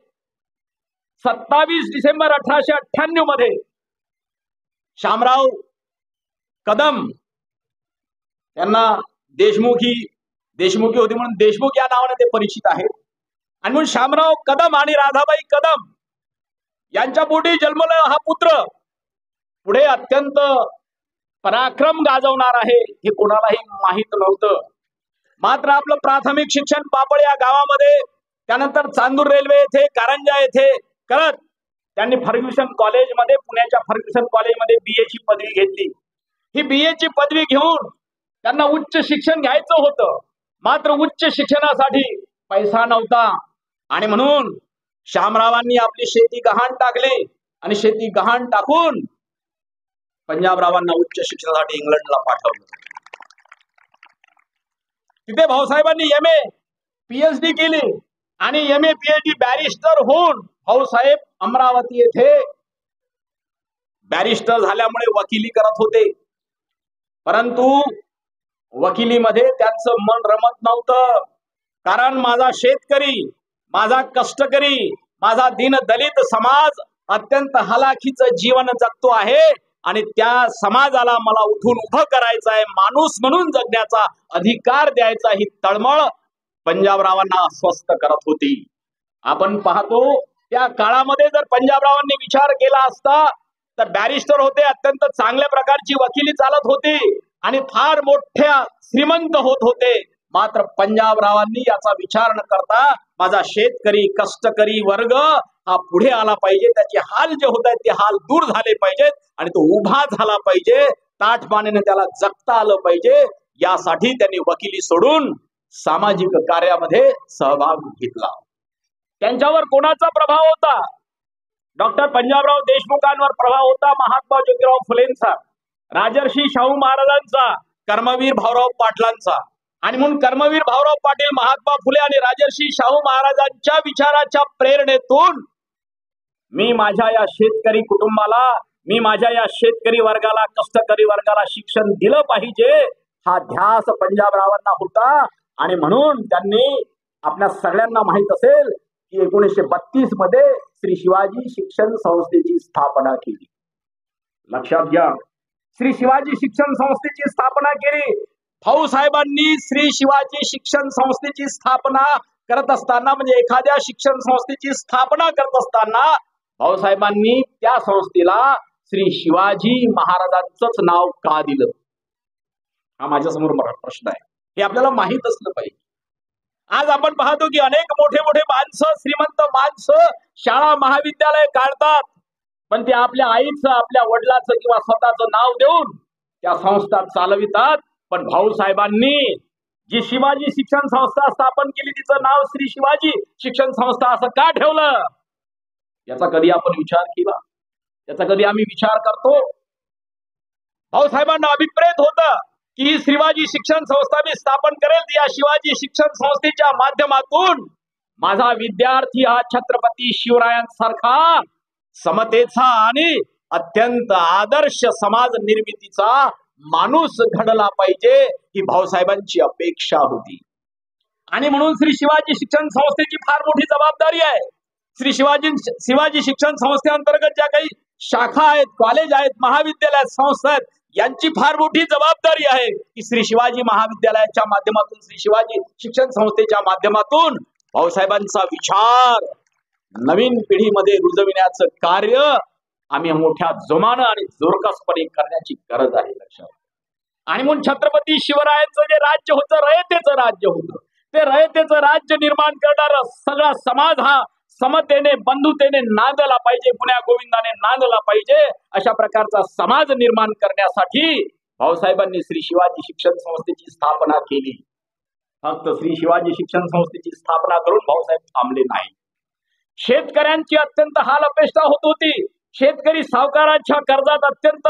27 डिसेंबर 1898 मध्ये शामराव कदम यांना देशमुखी होती म्हणून देशमुख या नावाने ते परिचित आहेत. आणि म्हणून शामराव कदम आणि राधाबाई कदम यांच्या पोटी जन्मला हा पुत्र पुढे अत्यंत पराक्रम गाजवणार आहे हे कोणालाही माहित नव्हतं. मात्र आपलं प्राथमिक शिक्षण पापळ या गावामध्ये त्यानंतर चांदूर रेल्वे येथे, कारंजा येथे करत त्यांनी फर्ग्युसन कॉलेजमध्ये, पुण्याच्या फर्ग्युसन कॉलेजमध्ये BA ची पदवी घेतली. ही BA ची पदवी घेऊन त्यांना उच्च शिक्षण घ्यायचं होतं, मात्र उच्च शिक्षणासाठी पैसा नव्हता आणि म्हणून शामरावांनी आपली शेती गहाण टाकली आणि शेती गहाण टाकून पंजाबरावांना उच्च शिक्षणासाठी इंग्लंडला पाठवलं. तिथे भाऊसाहेबांनी MA PhD केली आणि MA PhD बॅरिस्टर होऊन भाऊसाहेब अमरावती येथे बॅरिस्टर झाल्यामुळे वकिली करत होते. परंतु वकिलीमध्ये त्यांचं मन रमत नव्हतं, कारण माझा शेतकरी, माझा कष्टकरी, माझा दीनदलित समाज अत्यंत हलाखीचं जीवन जगतो आहे आणि त्या समाजाला मला उठून उभं करायचं आहे, माणूस म्हणून जगण्याचा अधिकार द्यायचा, ही तळमळ पंजाबरावांना अस्वस्थ करत होती. आपण पाहतो त्या काळामध्ये जर पंजाबरावांनी विचार केला असता तर बॅरिस्टर होते, अत्यंत चांगल्या प्रकारची वकिली चालत होती आणि फार मोठ्या श्रीमंत होत होते. मात्र पंजाबरावांनी याचा विचार न करता माझा शेतकरी, कष्टकरी वर्ग हा पुढे आला पाहिजे, त्याचे हाल जे होत आहेत ते हाल दूर झाले पाहिजेत आणि तो उभा झाला पाहिजे, ताठमानेने त्याला जगता आलं पाहिजे, यासाठी त्यांनी वकिली सोडून सामाजिक कार्यामध्ये सहभाग घेतला. त्यांच्यावर कोणाचा प्रभाव होता? डॉक्टर पंजाबराव देशमुखांवर प्रभाव होता महात्मा ज्योतिराव फुलेंचा, राजर्षी शाहू महाराजांचा, कर्मवीर भाऊराव पाटलांचा. आणि म्हणून कर्मवीर भाऊराव पाटील, महात्मा फुले आणि राजर्षी शाहू महाराजांच्या विचाराच्या प्रेरणेतून मी माझ्या या शेतकरी कुटुंबाला, मी माझ्या या शेतकरी वर्गाला, कष्टकरी वर्गाला शिक्षण दिलं पाहिजे, हा ध्यास पंजाबरावांना होता. आणि म्हणून त्यांनी, आपल्या सगळ्यांना माहित असेल की 1932 मध्ये श्री शिवाजी शिक्षण संस्थेची स्थापना केली. लक्षात घ्या, श्री शिवाजी शिक्षण संस्थेची स्थापना केली. भाऊसाहेबांनी श्री शिवाजी शिक्षण संस्थेची स्थापना करत असताना, म्हणजे एखाद्या शिक्षण संस्थेची स्थापना करत असताना भाऊसाहेबांनी त्या संस्थेला श्री शिवाजी महाराजांचंच नाव का दिलं? हा माझ्या समोर प्रश्न आहे, हे आपल्याला माहित असलं पाहिजे. आज आपण पाहतो की अनेक मोठे मोठे माणसं, श्रीमंत माणसं शाळा महाविद्यालय काढतात, पण ते आपल्या आईचं, आपल्या वडिलाचं किंवा स्वतःचं नाव देऊन त्या संस्था चालवितात. पण भाऊसाहेबांनी जी शिवाजी शिक्षण संस्था स्थापन केली, तिचं नाव श्री शिवाजी शिक्षण संस्था असं का ठेवलं? याचा कधी आपण विचार केला? याचा कधी आम्ही विचार करतो? भाऊसाहेबांना अभिप्रेत होतं की ही शिवाजी शिक्षण संस्था मी स्थापन करेल, या शिवाजी शिक्षण संस्थेच्या माध्यमातून माझा विद्यार्थी हा छत्रपती शिवरायांसारखा समतेचा आणि अत्यंत आदर्श समाज निर्मितीचा माणूस घडला पाहिजे, ही भाऊसाहेबांची अपेक्षा होती. आणि म्हणून श्री शिवाजी शिक्षण संस्थेची फार मोठी जबाबदारी आहे. श्री शिवाजी शिक्षण संस्थेअंतर्गत ज्या काही शाखा आहेत, कॉलेज आहेत, महाविद्यालय आहेत, संस्था आहेत, यांची फार मोठी जबाबदारी आहे की श्री शिवाजी महाविद्यालयाच्या माध्यमातून, श्री शिवाजी शिक्षण संस्थेच्या माध्यमातून भाऊसाहेबांचा विचार नवीन पिढीमध्ये रुजविण्याचं कार्य आम्ही मोठ्या जोमानं आणि जोरकसपणे करण्याची गरज आहे. लक्षात. आणि म्हणून छत्रपती शिवरायांचं जे राज्य होतं, रयतेचं राज्य होतं, ते रयतेचं राज्य निर्माण करणारा सगळा समाज हा समतेने, बंधुतेने नांदला पाहिजे, गुण्या गोविंदाने नांदला पाहिजे. अशा प्रकारचा समाज निर्माण करण्यासाठी भाऊसाहेबांनी श्री शिवाजी शिक्षण संस्थेची स्थापना केली. फक्त श्री शिवाजी शिक्षण संस्थेची स्थापना करून भाऊसाहेब थांबले नाही. शेतकऱ्यांची अत्यंत हाल अपेष्टा होत होती. शेतकरी सावकारांच्या कर्जात अत्यंत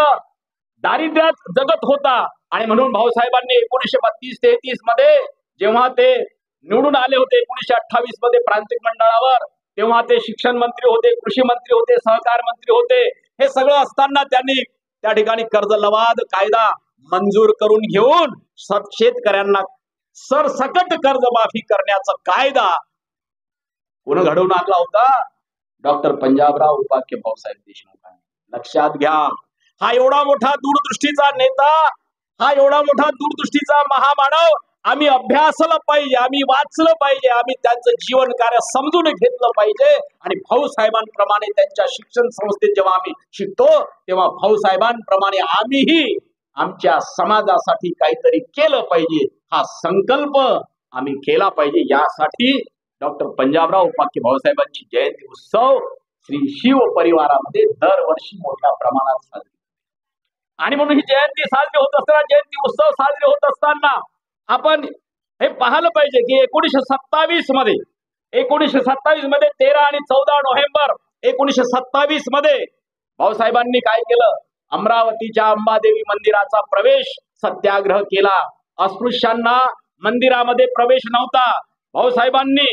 दारिद्र्यात जगत होता. आणि म्हणून भाऊसाहेबांनी 1932-33 मध्ये जेव्हा ते निवडून आले होते, 1928 मध्ये प्रांतिक मंडळावर, तेव्हा ते शिक्षण मंत्री होते, कृषी मंत्री होते, सहकार मंत्री होते. हे सगळं असताना त्यांनी त्या ठिकाणी कर्ज लवाद कायदा मंजूर करून घेऊन शेतकऱ्यांना सरसकट कर्जमाफी करण्याचा कायदा कोण घडवून आणला होता? डॉक्टर पंजाबराव उपाख्य भाऊसाहेब देशमुखांनी. लक्षात घ्या, हा एवढा मोठा दूरदृष्टीचा नेता, हा एवढा मोठा दूरदृष्टीचा महामानव आम्ही अभ्यासलं पाहिजे, आम्ही वाचलं पाहिजे, आम्ही त्यांचं जीवन कार्य समजून घेतलं पाहिजे. आणि भाऊसाहेबांप्रमाणे त्यांच्या शिक्षण संस्थेत जेव्हा आम्ही शिकतो, तेव्हा भाऊसाहेबांप्रमाणे आम्हीही आमच्या समाजासाठी काहीतरी केलं पाहिजे, हा संकल्प आम्ही केला पाहिजे. यासाठी डॉक्टर पंजाबराव उपाख्य भाऊसाहेबांची जयंती उत्सव श्री शिव परिवारामध्ये दरवर्षी मोठ्या प्रमाणात साजरी. आणि म्हणून ही जयंती साजरी होत असताना, जयंती उत्सव साजरे होत असताना आपण हे पाहिलं पाहिजे की 1927 मध्ये 13 आणि 14 नोव्हेंबर 1927 मध्ये भाऊसाहेबांनी काय केलं? अमरावतीच्या अंबादेवी मंदिराचा प्रवेश सत्याग्रह केला. अस्पृश्यांना मंदिरामध्ये प्रवेश नव्हता. भाऊसाहेबांनी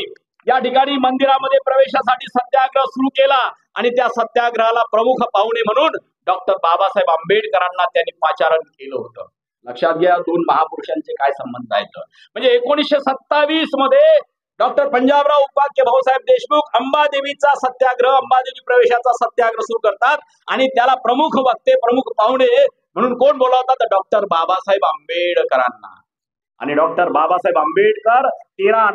या ठिकाणी मंदिरामध्ये प्रवेशासाठी सत्याग्रह सुरू केला आणि त्या सत्याग्रहाला प्रमुख पाहुणे म्हणून डॉक्टर बाबासाहेब आंबेडकरांना त्यांनी पाचारण केलं होतं. लक्षात घ्या, दोन महापुरुषांचे काय संबंध आहेत. म्हणजे 1927 मध्ये डॉक्टर पंजाबराव उपाख्य भाऊसाहेब देशमुख अंबादेवीचा सत्याग्रह, अंबादेवी प्रवेशाचा सत्याग्रह सुरू करतात आणि त्याला प्रमुख वक्ते, प्रमुख पाहुणे म्हणून कोण बोलावतात? डॉक्टर बाबासाहेब आंबेडकरांना. आणि डॉक्टर बाबासाहेब आंबेडकर 13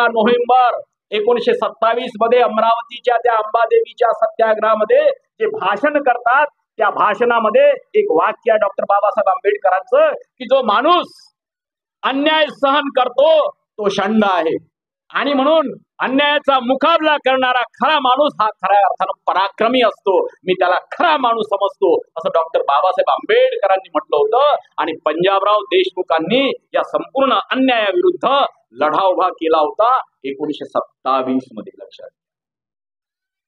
नोव्हेंबर 1927 मध्ये अमरावतीच्या त्या अंबादेवीच्या सत्याग्रहामध्ये जे भाषण करतात, त्या भाषणामध्ये एक वाक्य आहे डॉक्टर बाबासाहेब आंबेडकरांचं की जो माणूस अन्याय सहन करतो तो शंड आहे आणि म्हणून अन्यायाचा मुकाबला करणारा खरा माणूस हा खऱ्या अर्थानं पराक्रमी असतो. मी त्याला खरा माणूस समजतो असं डॉक्टर बाबासाहेब आंबेडकरांनी म्हटलं होतं. आणि पंजाबराव देशमुखांनी या संपूर्ण अन्यायाविरुद्ध लढा उभा केला होता 1927 मध्ये. लक्षात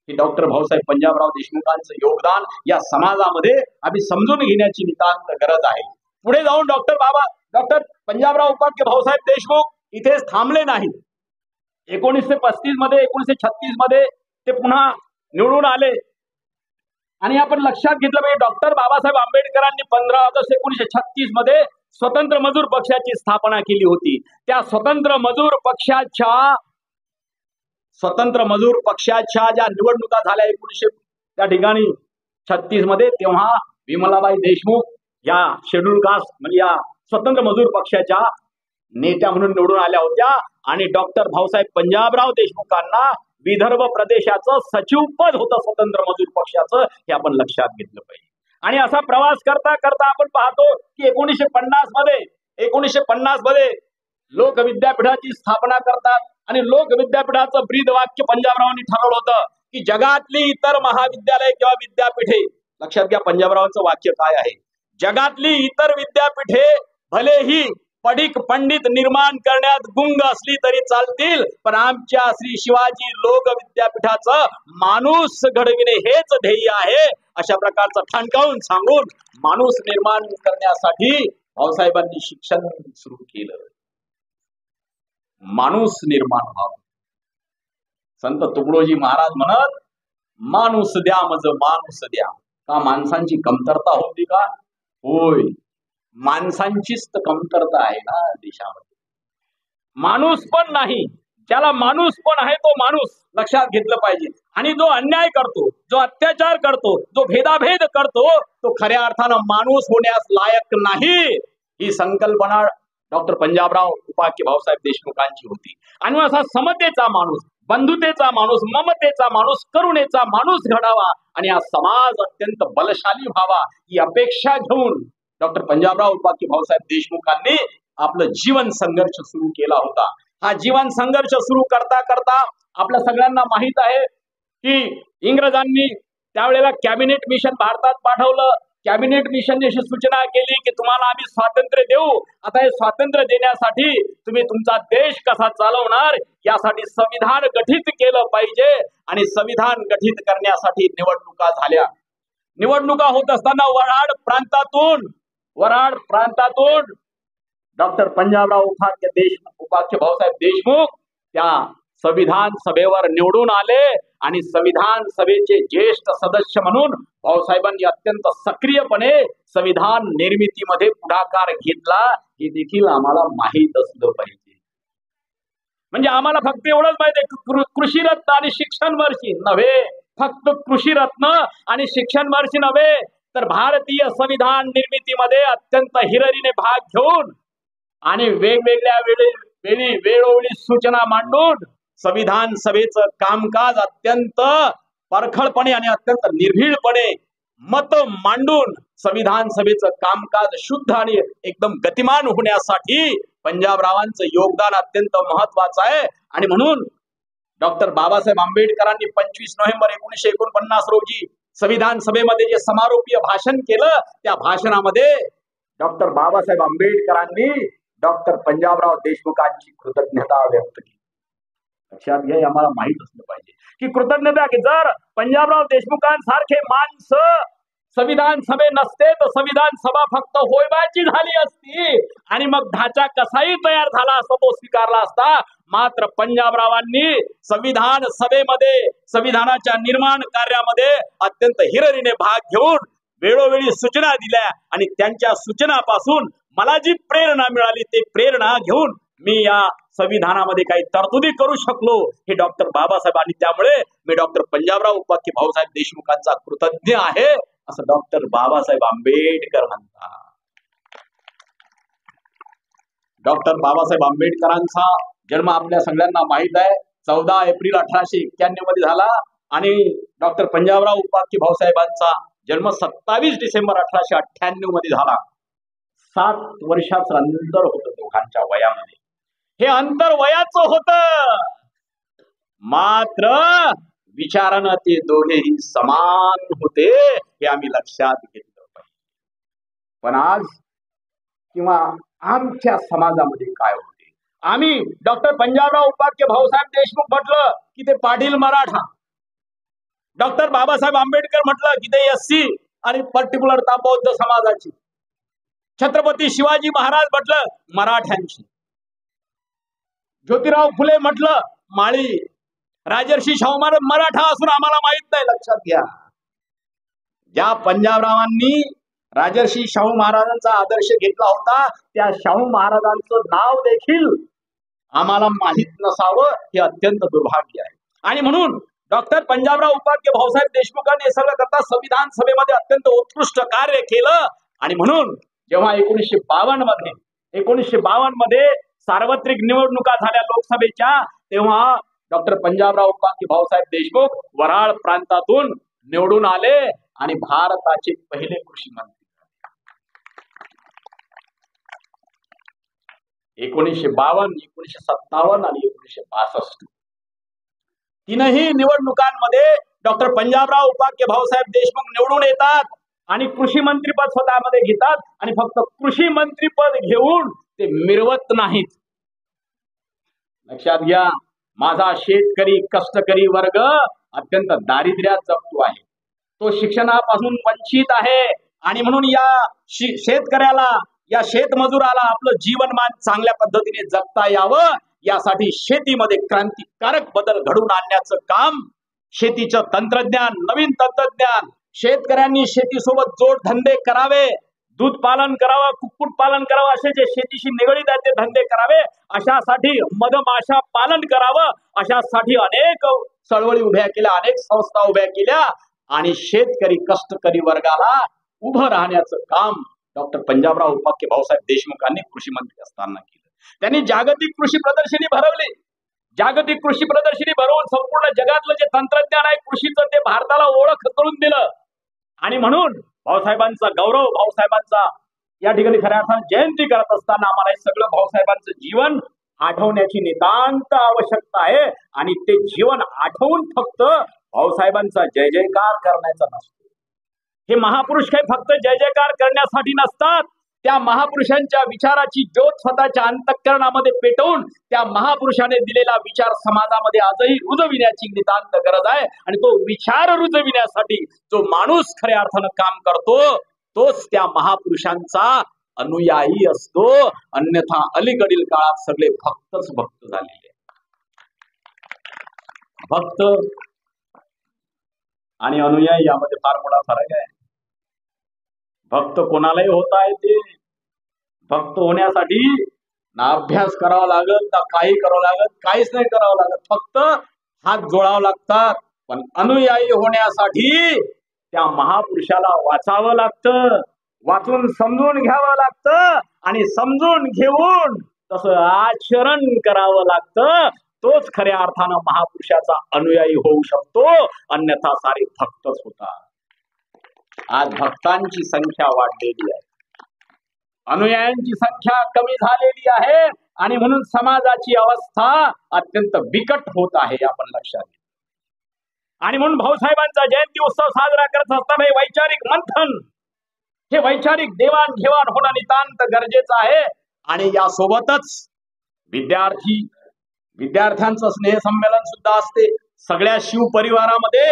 की डॉक्टर भाऊसाहेब पंजाबराव देशमुखांचं योगदान या समाजामध्ये आम्ही समजून घेण्याची नितांत गरज आहे. पुढे जाऊन डॉक्टर पंजाबराव उपाख्य भाऊसाहेब देशमुख इथेच थांबले नाही. 1935 मध्ये 1936 मध्ये ते पुन्हा निवडून आले आणि आपण लक्षात घेतलं पाहिजे डॉक्टर बाबासाहेब आंबेडकरांनी 15 ऑगस्ट 1936 मध्ये स्वतंत्र मजूर पक्षाची स्थापना केली होती. त्या स्वतंत्र मजूर पक्षाच्या ज्या निवडणुका झाल्या 1936 मध्ये, तेव्हा विमलाबाई देशमुख या शेड्यूल कास्ट म्हणजे या स्वतंत्र मजूर पक्षाच्या नेत्या म्हणून निवडून आल्या होत्या आणि डॉक्टर भाऊसाहेब पंजाबराव देशमुखांना विदर्भ प्रदेशाचं सचिव पद होतं स्वतंत्र मजूर पक्षाचं. हे आपण लक्षात घेतलं पाहिजे. आणि असा प्रवास करता करता आपण पाहतो की 1950 मध्ये लोक विद्यापीठाची स्थापना करतात आणि लोक विद्यापीठाचं ब्रीद वाक्य पंजाबरावांनी ठरवलं होतं की जगातली इतर महाविद्यालय किंवा विद्यापीठे, लक्षात घ्या पंजाबरावांचं वाक्य काय आहे, जगातली इतर विद्यापीठे भलेही पडिक पंडित निर्माण करण्यात गुंग असली तरी चालतील, पण आमच्या श्री शिवाजी लोक विद्यापीठाचं माणूस घडविणे हेच ध्येय आहे. अशा प्रकारचं ठणकावून सांगून माणूस निर्माण करण्यासाठी भाऊसाहेबांनी शिक्षण सुरू केलं. माणूस निर्माण व्हावं. संत तुकडोजी महाराज म्हणत, माणूस द्या मज माणूस द्या. का माणसांची कमतरता होती का? होय, माणसांचीच कमतरता आहे ना देशामध्ये. माणूस पण नाही, ज्याला माणूस पण आहे तो माणूस लक्षात घेतलं पाहिजे. आणि जो अन्याय करतो, जो अत्याचार करतो, जो भेदाभेद करतो, तो खऱ्या अर्थानं माणूस होण्यास लायक नाही. ही संकल्पना डॉक्टर पंजाबराव उपाख्य भाऊसाहेब देशमुखांची होती. आणि असा समतेचा माणूस, बंधुतेचा माणूस, ममतेचा माणूस, करुणेचा माणूस घडावा आणि हा समाज अत्यंत बलशाली व्हावा ही अपेक्षा घेऊन डॉक्टर पंजाबराव उपाख्य भाऊसाहेब देशमुखांनी आपलं जीवन संघर्ष सुरू केला होता. हा जीवन संघर्ष सुरू करता करता आपल्या सगळ्यांना माहित आहे की इंग्रजांनी त्यावेळेला कॅबिनेट मिशन भारतात पाठवलं. कॅबिनेट मिशनने अशी सूचना केली की तुम्हाला आम्ही स्वातंत्र्य देऊ, आता हे स्वातंत्र्य देण्यासाठी तुम्ही तुमचा देश कसा चालवणार यासाठी संविधान गठीत केलं पाहिजे. आणि संविधान गठीत करण्यासाठी निवडणुका झाल्या. निवडणुका होत असताना वऱ्हाड प्रांतातून डॉक्टर पंजाबराव उपाख्य भाऊसाहेब देशमुख त्या संविधान सभेवर निवडून आले आणि संविधान सभेचे ज्येष्ठ सदस्य म्हणून भाऊसाहेबांनी अत्यंत सक्रियपणे संविधान निर्मितीमध्ये पुढाकार घेतला. हे देखील आम्हाला माहीत असलं पाहिजे. म्हणजे आम्हाला फक्त एवढंच माहिती आहे, कृषीरत्न आणि शिक्षण वर्षी नव्हे, फक्त कृषीरत्न आणि शिक्षण वर्षी नव्हे तर भारतीय संविधान निर्मितीमध्ये अत्यंत हिरिरीने भाग घेऊन आणि वेगवेगळ्या वेळोवेळी सूचना मांडून संविधान सभेचं कामकाज अत्यंत परखडपणे आणि अत्यंत निर्भीडपणे मत मांडून संविधान सभेचं कामकाज शुद्ध आणि एकदम गतिमान होण्यासाठी पंजाबरावांचं योगदान अत्यंत महत्वाचं आहे. आणि म्हणून डॉक्टर बाबासाहेब आंबेडकरांनी 25 नोव्हेंबर 1949 रोजी संविधान सभेमध्ये जे समारोपीय भाषण केलं, त्या भाषणामध्ये डॉक्टर बाबासाहेब आंबेडकरांनी डॉक्टर पंजाबराव देशमुखांची कृतज्ञता व्यक्त केली. लक्षात घ्या, आम्हाला माहित असलं पाहिजे की कृतज्ञता की जर पंजाबराव देशमुखांसारखे माणसं संविधान सभे नसते तर संविधान सभा फक्त होयबाची झाली असती आणि मग ढाचा कसाही तयार झाला असता तो स्वीकारला असता. मात्र पंजाबरावांनी संविधान सभेमध्ये संविधानाच्या निर्माण कार्यामध्ये अत्यंत हिरिरीने भाग घेऊन वेळोवेळी सूचना दिल्या आणि त्यांच्या सूचनापासून मला जी प्रेरणा मिळाली ते प्रेरणा घेऊन मी या संविधानामध्ये काही तरतुदी करू शकलो. हे डॉक्टर बाबासाहेब आणि त्यामुळे मी डॉक्टर पंजाबराव उपाख्य भाऊसाहेब देशमुखांचा कृतज्ञ आहे असं डॉक्टर बाबासाहेब आंबेडकर म्हणतात. डॉक्टर बाबासाहेब आंबेडकरांचा जन्म आपल्या सगळ्यांना माहित आहे. 14 एप्रिल 1891 मध्ये झाला आणि डॉक्टर पंजाबराव उपाख्य भाऊसाहेबांचा जन्म 27 डिसेंबर 1898 मध्ये झाला. 7 वर्षाचं अंतर होतं दोघांच्या वयामध्ये. हे अंतर वयाचं होतं, मात्र विचारानं ते दोघेही समान होते हे आम्ही लक्षात घेतलं पाहिजे. पण आज किंवा आमच्या समाजामध्ये काय होते, आम्ही डॉक्टर पंजाबराव उपाख्य भाऊसाहेब देशमुख म्हटलं की ते पाटील मराठा, डॉक्टर बाबासाहेब आंबेडकर म्हटलं की ते एससी आणि पर्टिक्युलर बौद्ध समाजाची, छत्रपती शिवाजी महाराज म्हटलं मराठ्यांची, ज्योतिराव फुले म्हटलं माळी, राजर्षी शाहू महाराज मराठा असून आम्हाला माहित नाही. लक्षात घ्या, ज्या पंजाबरावांनी राजर्षी शाहू महाराजांचा आदर्श घेतला होता त्या शाहू महाराजांचं नाव देखील आम्हाला माहित नसावं हे अत्यंत दुर्भाग्य आहे. आणि म्हणून डॉक्टर पंजाबराव उपाख्य भाऊसाहेब देशमुखांनी हे सगळं करता संविधान सभेमध्ये अत्यंत उत्कृष्ट कार्य केलं. आणि म्हणून जेव्हा 1952 मध्ये सार्वत्रिक निवडणुका झाल्या लोकसभेच्या, तेव्हा डॉक्टर पंजाबराव उपाख्य भाऊसाहेब देशमुख वराळ प्रांतातून निवडून आले आणि भारताचे पहिले कृषी मंत्री. 1952, 1957 आणि 1962 तीनही निवडणुकांमध्ये डॉक्टर पंजाबराव उपाख्य भाऊसाहेब देशमुख निवडून येतात आणि कृषी मंत्रीपद स्वतःमध्ये घेतात आणि फक्त कृषी मंत्रीपद घेऊन ते मिरवत नाहीत. लक्षात घ्या, माझा शेतकरी कष्टकरी वर्ग अत्यंत दारिद्र्यात जगतो आहे, तो शिक्षणापासून वंचित आहे आणि म्हणून या शेतकऱ्याला या शेतमजुराला आपलं जीवनमान चांगल्या पद्धतीने जगता यावं यासाठी शेतीमध्ये क्रांतिकारक बदल घडवून आणण्याचं काम, शेतीचं तंत्रज्ञान, नवीन तंत्रज्ञान, शेतकऱ्यांनी शेतीसोबत जोडधंदे करावे, दूध पालन करावं, कुक्कुट पालन करावं, असे जे शेतीशी निगडीत आहेत ते धंदे करावे, अशासाठी मधमाशा पालन करावं, अशासाठी अनेक चळवळी उभ्या केल्या, अनेक संस्था उभ्या केल्या आणि शेतकरी कष्टकरी वर्गाला उभं राहण्याचं काम डॉक्टर पंजाबराव उपाख्य भाऊसाहेब देशमुखांनी कृषी मंत्री असताना केलं. त्यांनी जागतिक कृषी प्रदर्शनी भरवली. जागतिक कृषी प्रदर्शनी भरवून संपूर्ण जगातलं जे तंत्रज्ञान आहे कृषीचं ते भारताला ओळख करून दिलं. आणि म्हणून भाऊसाहेबांचा गौरव, भाऊसाहेबांचा या ठिकाणी खऱ्या अर्थाने जयंती करत असताना आम्हाला हे सगळं भाऊसाहेबांचं जीवन आठवण्याची नितांत आवश्यकता आहे. आणि ते जीवन आठवून फक्त भाऊसाहेबांचा जय जयकार करण्याचा नसतो. हे महापुरुष काही फक्त जय जयकार करण्यासाठी नसतात, त्या महापुरुषांच्या विचाराची ज्योत स्वतःच्या अंतःकरणामध्ये पेटवून त्या महापुरुषाने दिलेला विचार समाजामध्ये आजही रुजविण्याची नितांत गरज आहे. आणि तो विचार रुजविण्यासाठी जो माणूस खऱ्या अर्थानं काम करतो तोच त्या महापुरुषांचा अनुयायी असतो. अन्यथा अलीकडील काळात सगळे भक्तच भक्त झालेले. भक्त आणि अनुयायी यामध्ये फार मोठा फरक आहे. भक्त कोणालाही होता येते. भक्त होण्यासाठी ना अभ्यास करावा लागत ना काही करावं लागत, काहीच नाही करावं लागत, फक्त हात जोडावं लागतात. पण अनुयायी होण्यासाठी त्या महापुरुषाला वाचावं लागतं, वाचून समजून घ्यावं लागतं आणि समजून घेऊन तसं आचरण करावं लागतं. तोच खऱ्या अर्थानं महापुरुषाचा अनुयायी होऊ शकतो, अन्यथा सारे भक्तच होतात. आज भक्तांची संख्या वाढलेली आहे, अनुयायांची संख्या कमी झालेली आहे आणि म्हणून समाजाची अवस्था अत्यंत बिकट होत आहे, आपण लक्षात घ्या. आणि म्हणून भाऊसाहेबांचा जयंती उत्सव साजरा करत असताना हे वैचारिक मंथन, हे वैचारिक देवाणघेवाण होणं नितांत गरजेचं आहे. आणि यासोबतच विद्यार्थ्यांचं स्नेह संमेलन सुद्धा असते. सगळ्या शिवपरिवारामध्ये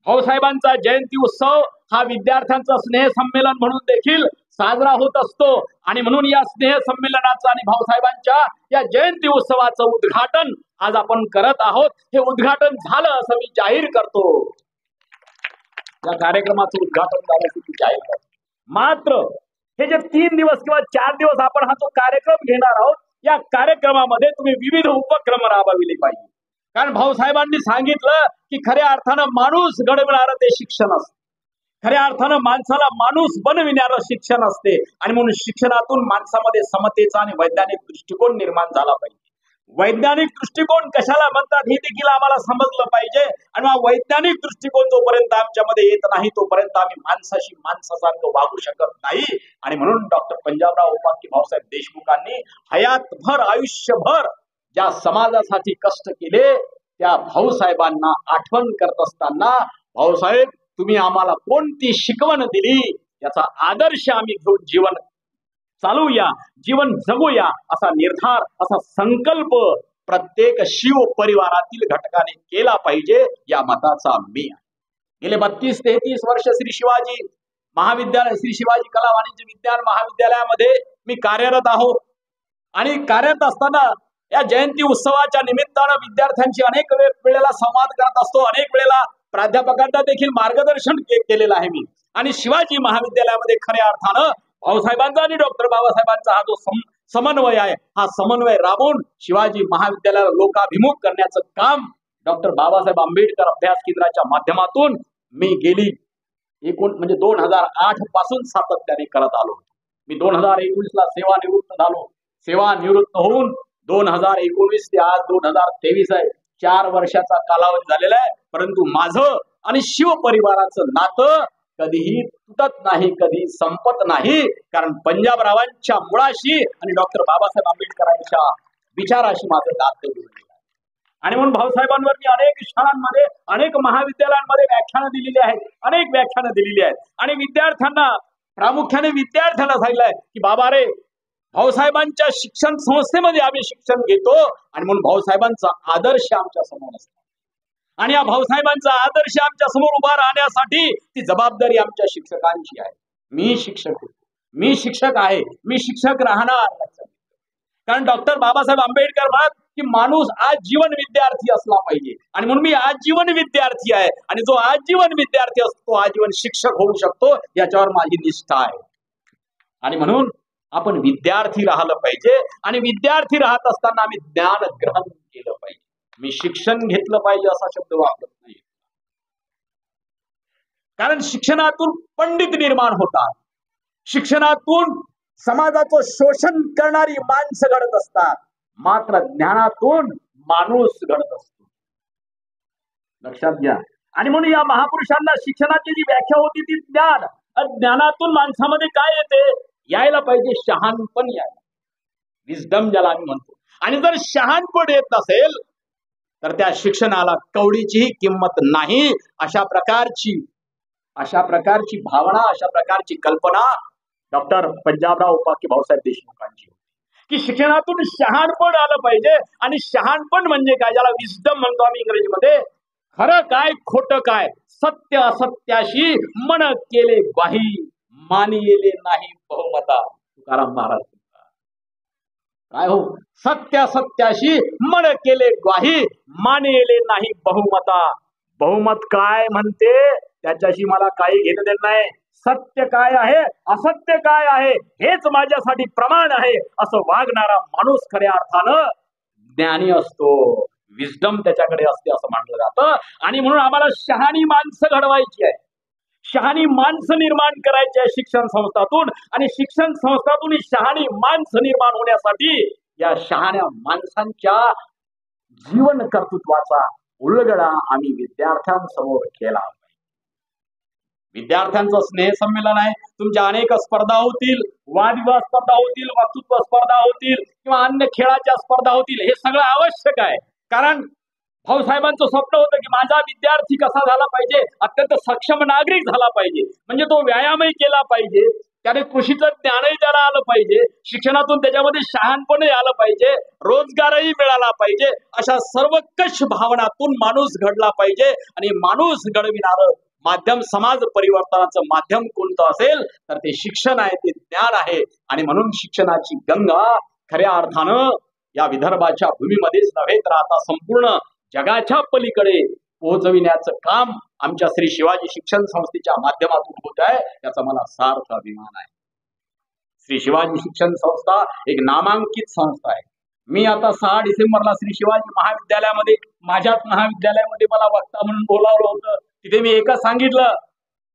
भाऊसाहेबांचा जयंती उत्सव हा विद्यार्थ्यांचा स्नेह संमेलन म्हणून देखील साजरा होत असतो. आणि म्हणून या स्नेह संमेलनाचं आणि भाऊसाहेबांच्या या जयंती उत्सवाचं उद्घाटन आज आपण करत आहोत. हे उद्घाटन झालं असं मी जाहीर करतो. या कार्यक्रमाचं उद्घाटन झालं असं मी जाहीर करतो. मात्र हे जे 3 दिवस किंवा 4 दिवस आपण हा जो कार्यक्रम घेणार आहोत, या कार्यक्रमामध्ये तुम्ही विविध उपक्रम राबविले पाहिजे. कारण भाऊसाहेबांनी सांगितलं की खऱ्या अर्थानं माणूस घडविणारं ते शिक्षण असते, खऱ्या अर्थानं माणसाला माणूस बनविणारं शिक्षण असते. आणि म्हणून शिक्षणातून माणसामध्ये समतेचा आणि वैज्ञानिक दृष्टिकोन निर्माण झाला पाहिजे. वैज्ञानिक दृष्टिकोन कशाला म्हणतात हे देखील आम्हाला समजलं पाहिजे. आणि मग वैज्ञानिक दृष्टिकोन जोपर्यंत आमच्यामध्ये येत नाही तोपर्यंत आम्ही माणसाशी माणसासारखं वागू शकत नाही. आणि म्हणून डॉक्टर पंजाबराव उपाख्य भाऊसाहेब देशमुखांनी हयातभर, आयुष्यभर ज्या समाजासाठी कष्ट केले त्या भाऊसाहेबांना आठवण करत असताना, भाऊसाहेब तुम्ही आम्हाला कोणती शिकवण दिली याचा आदर्श आम्ही घेऊन जीवन चालूया, जीवन जगूया असा निर्धार, असा संकल्प प्रत्येक शिव परिवारातील घटकाने केला पाहिजे या मताचा मी आहे. गेले 32-33 वर्ष श्री शिवाजी कला वाणिज्य विज्ञान महाविद्यालयामध्ये मी कार्यरत आहोत. आणि कार्यरत असताना या जयंती उत्सवाच्या निमित्तानं विद्यार्थ्यांशी अनेक वेळेला संवाद करत असतो, अनेक वेळेला प्राध्यापकांना देखील मार्गदर्शन केलेलं आहे मी. आणि शिवाजी महाविद्यालयामध्ये खऱ्या अर्थानं भाऊसाहेबांचा आणि डॉक्टर बाबासाहेबांचा हा जो समन्वय आहे, हा समन्वय राबवून शिवाजी महाविद्यालयाला लोकाभिमुख करण्याचं काम डॉक्टर बाबासाहेब आंबेडकर अभ्यास केंद्राच्या माध्यमातून मी गेली 2008 पासून सातत्याने करत आलो. मी 2019 ला सेवानिवृत्त झालो. सेवानिवृत्त होऊन 2019 ते आज 2023 आहे, 4 वर्षाचा कालावधी झालेला आहे. परंतु माझं आणि शिव परिवाराचं नातं कधीही तुटत नाही, कधी संपत नाही. कारण पंजाबरावांच्या मुळाशी आणि डॉक्टर बाबासाहेब आंबेडकरांच्या विचाराशी माझं नातं जुळलेलं आहे. आणि म्हणून भाऊसाहेबांवर मी अनेक शाळांमध्ये, अनेक महाविद्यालयांमध्ये व्याख्यानं दिलेली आहेत. आणि विद्यार्थ्यांना, प्रामुख्याने विद्यार्थ्यांना सांगितलंय की बाबा रे, भाऊसाहेबांच्या शिक्षण संस्थेमध्ये आम्ही शिक्षण घेतो आणि म्हणून भाऊसाहेबांचा आदर्श आमच्या समोर असतो. आणि या भाऊसाहेबांचा आदर्श आमच्या समोर उभा राहण्यासाठी ती जबाबदारी आमच्या शिक्षकांची आहे. मी शिक्षक होतो, मी शिक्षक आहे, मी शिक्षक राहणार. कारण डॉक्टर बाबासाहेब आंबेडकर म्हणत की माणूस आजीवन विद्यार्थी असला पाहिजे. आणि म्हणून मी आजीवन विद्यार्थी आहे. आणि जो आजीवन विद्यार्थी असतो तो आजीवन शिक्षक होऊ शकतो, याच्यावर माझी निष्ठा आहे. आणि म्हणून आपण विद्यार्थी राहिलं पाहिजे. आणि विद्यार्थी राहत असताना आम्ही ज्ञान ग्रहण केलं पाहिजे. मी शिक्षण घेतलं पाहिजे असा शब्द वापरत नाही. कारण शिक्षणातून पंडित निर्माण होतात, शिक्षणातून समाजाचं शोषण करणारी माणसं घडत असतात, मात्र ज्ञानातून माणूस घडत असतो. लक्षात घ्या. आणि म्हणून या महापुरुषांना शिक्षणाची जी व्याख्या होती ती ज्ञान. ज्ञानातून माणसामध्ये काय येते? यायला पाहिजे शहाणपण, यायला विजडम ज्याला आम्ही म्हणतो. आणि जर शहाणपण येत नसेल तर त्या शिक्षणाला कवडीचीही किंमत नाही. अशा प्रकारची भावना, अशा प्रकारची कल्पना डॉक्टर पंजाबराव उपाख्य भाऊसाहेब देशमुखांची होती की शिक्षणातून शहाणपण आलं पाहिजे. आणि शहाणपण म्हणजे काय, ज्याला विजडम म्हणतो आम्ही इंग्रजीमध्ये. खरं काय, खोटं काय, सत्य असत्याशी मन केले ग्वाही, मानिले नाही बहुमता. तुकाराम महाराज काय हो, सत्य सत्याशी मन केले ग्वाही, मानिले नाही बहुमता. बहुमत काय म्हणते त्याच्याशी मला काही घेणं देणं नाही. सत्य काय आहे, असत्य काय आहे हेच माझ्यासाठी प्रमाण आहे असं वागणारा माणूस खऱ्या अर्थानं ज्ञानी असतो. विजडम त्याच्याकडे असते असं म्हटलं जातं. आणि म्हणून आम्हाला शहाणी माणसं घडवायची आहे, शहाणी माणसं निर्माण करायची आहे शिक्षण संस्थातून. आणि शिक्षण संस्थातून शहाणी माणसं निर्माण होण्यासाठी या शहाण्या माणसांच्या जीवन कर्तृत्वाचा उलगडा आम्ही विद्यार्थ्यांसमोर केला. विद्यार्थ्यांचं स्नेह संमेलन आहे. तुमच्या अनेक स्पर्धा होतील, वादविवाद स्पर्धा होतील, वक्तृत्व स्पर्धा होतील किंवा अन्य खेळाच्या स्पर्धा होतील. हे सगळं आवश्यक आहे. कारण भाऊसाहेबांचं स्वप्न होतं की माझा विद्यार्थी कसा झाला पाहिजे, अत्यंत सक्षम नागरिक झाला पाहिजे. म्हणजे तो व्यायामही केला पाहिजे, त्याने कृषीचं ज्ञानही त्याला आलं पाहिजे, शिक्षणातून त्याच्यामध्ये शहाणपणही आलं पाहिजे, रोजगारही मिळाला पाहिजे. अशा सर्वकष भावनातून माणूस घडला पाहिजे. आणि माणूस घडविणारं माध्यम, समाज परिवर्तनाचं माध्यम कोणतं असेल तर ते शिक्षण आहे, ते ज्ञान आहे. आणि म्हणून शिक्षणाची गंगा खऱ्या अर्थानं या विदर्भाच्या भूमीमध्येच नव्हे तर आता संपूर्ण जगाच्या पलीकडे पोहोचविण्याचं काम आमच्या श्री शिवाजी शिक्षण संस्थेच्या माध्यमातून होत आहे, याचा मला सार्थ अभिमान आहे. श्री शिवाजी शिक्षण संस्था एक नामांकित संस्था आहे. मी आता 6 डिसेंबरला श्री शिवाजी महाविद्यालयामध्ये, माझ्याच महाविद्यालयामध्ये मला वक्ता म्हणून बोलावलं होतं. तिथे मी एकच सांगितलं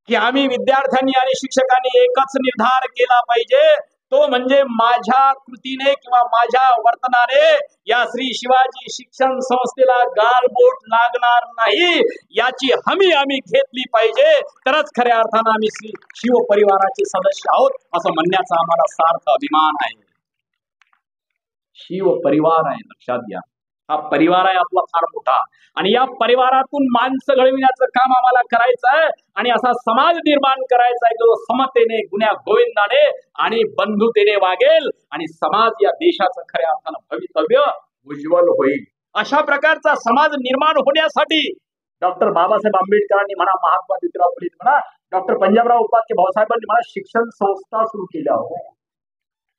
की आम्ही विद्यार्थ्यांनी आणि शिक्षकांनी एकच निर्धार केला पाहिजे, तो म्हणजे माझ्या कृतीने किंवा माझ्या वर्तनाने या श्री शिवाजी शिक्षण संस्थेला गालबोट लागणार नाही, याची हमी आम्ही घेतली पाहिजे. तरच खऱ्या अर्थानं आम्ही श्री शिव परिवाराचे सदस्य आहोत असं म्हणण्याचा आम्हाला सार्थ अभिमान आहे. शिव परिवार आहे, लक्षात घ्या. हा परिवार आहे आपला फार मोठा. आणि या परिवारातून माणसं घडविण्याचं काम आम्हाला करायचं आहे. आणि असा समाज निर्माण करायचा आहे जो समतेने, गुण्या गोविंदाने आणि बंधुतेने वागेल आणि समाज या देशाचं खऱ्या अर्थानं भवितव्य उज्ज्वल होईल. अशा प्रकारचा समाज निर्माण होण्यासाठी डॉक्टर बाबासाहेब आंबेडकरांनी म्हणा, महात्मा ज्योतिराव फुले म्हणा, डॉक्टर पंजाबराव उपाध्ये भाऊसाहेबांनी म्हणा, शिक्षण संस्था सुरू केल्या होत्या.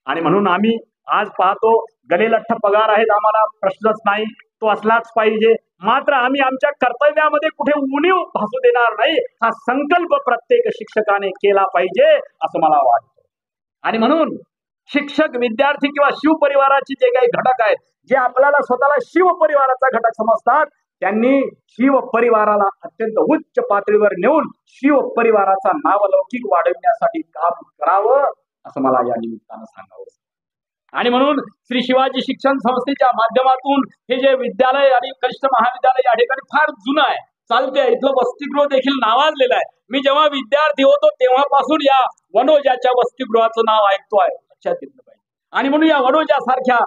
आणि म्हणून आम्ही आज पाहतो गलेलठ्ठ पगार आहेत, आम्हाला प्रश्नच नाही, तो असलाच पाहिजे. मात्र आम्ही आमच्या कर्तव्यामध्ये कुठे उणीव भासू देणार नाही, हा संकल्प प्रत्येक शिक्षकाने केला पाहिजे असं मला वाटतं. आणि म्हणून शिक्षक, विद्यार्थी किंवा शिव परिवाराचे जे काही घटक आहेत, जे आपल्याला स्वतःला शिव परिवाराचा घटक समजतात, त्यांनी शिव परिवाराला अत्यंत उच्च पातळीवर नेऊन शिव परिवाराचा नावलौकिक वाढविण्यासाठी काम करावं असं मला या निमित्तानं सांगावं. आणि म्हणून श्री शिवाजी शिक्षण संस्थेच्या माध्यमातून हे जे विद्यालय आणि कनिष्ठ महाविद्यालय या ठिकाणी फार जुनं आहे, चालते. इथलं वसतिगृह देखील नावाजलेलं आहे. मी जेव्हा विद्यार्थी होतो तेव्हापासून या वनोजाच्या वसतिगृहाचं नाव ऐकतो आहे, लक्षात घेतलं पाहिजे. आणि म्हणून या वनोजा सारख्या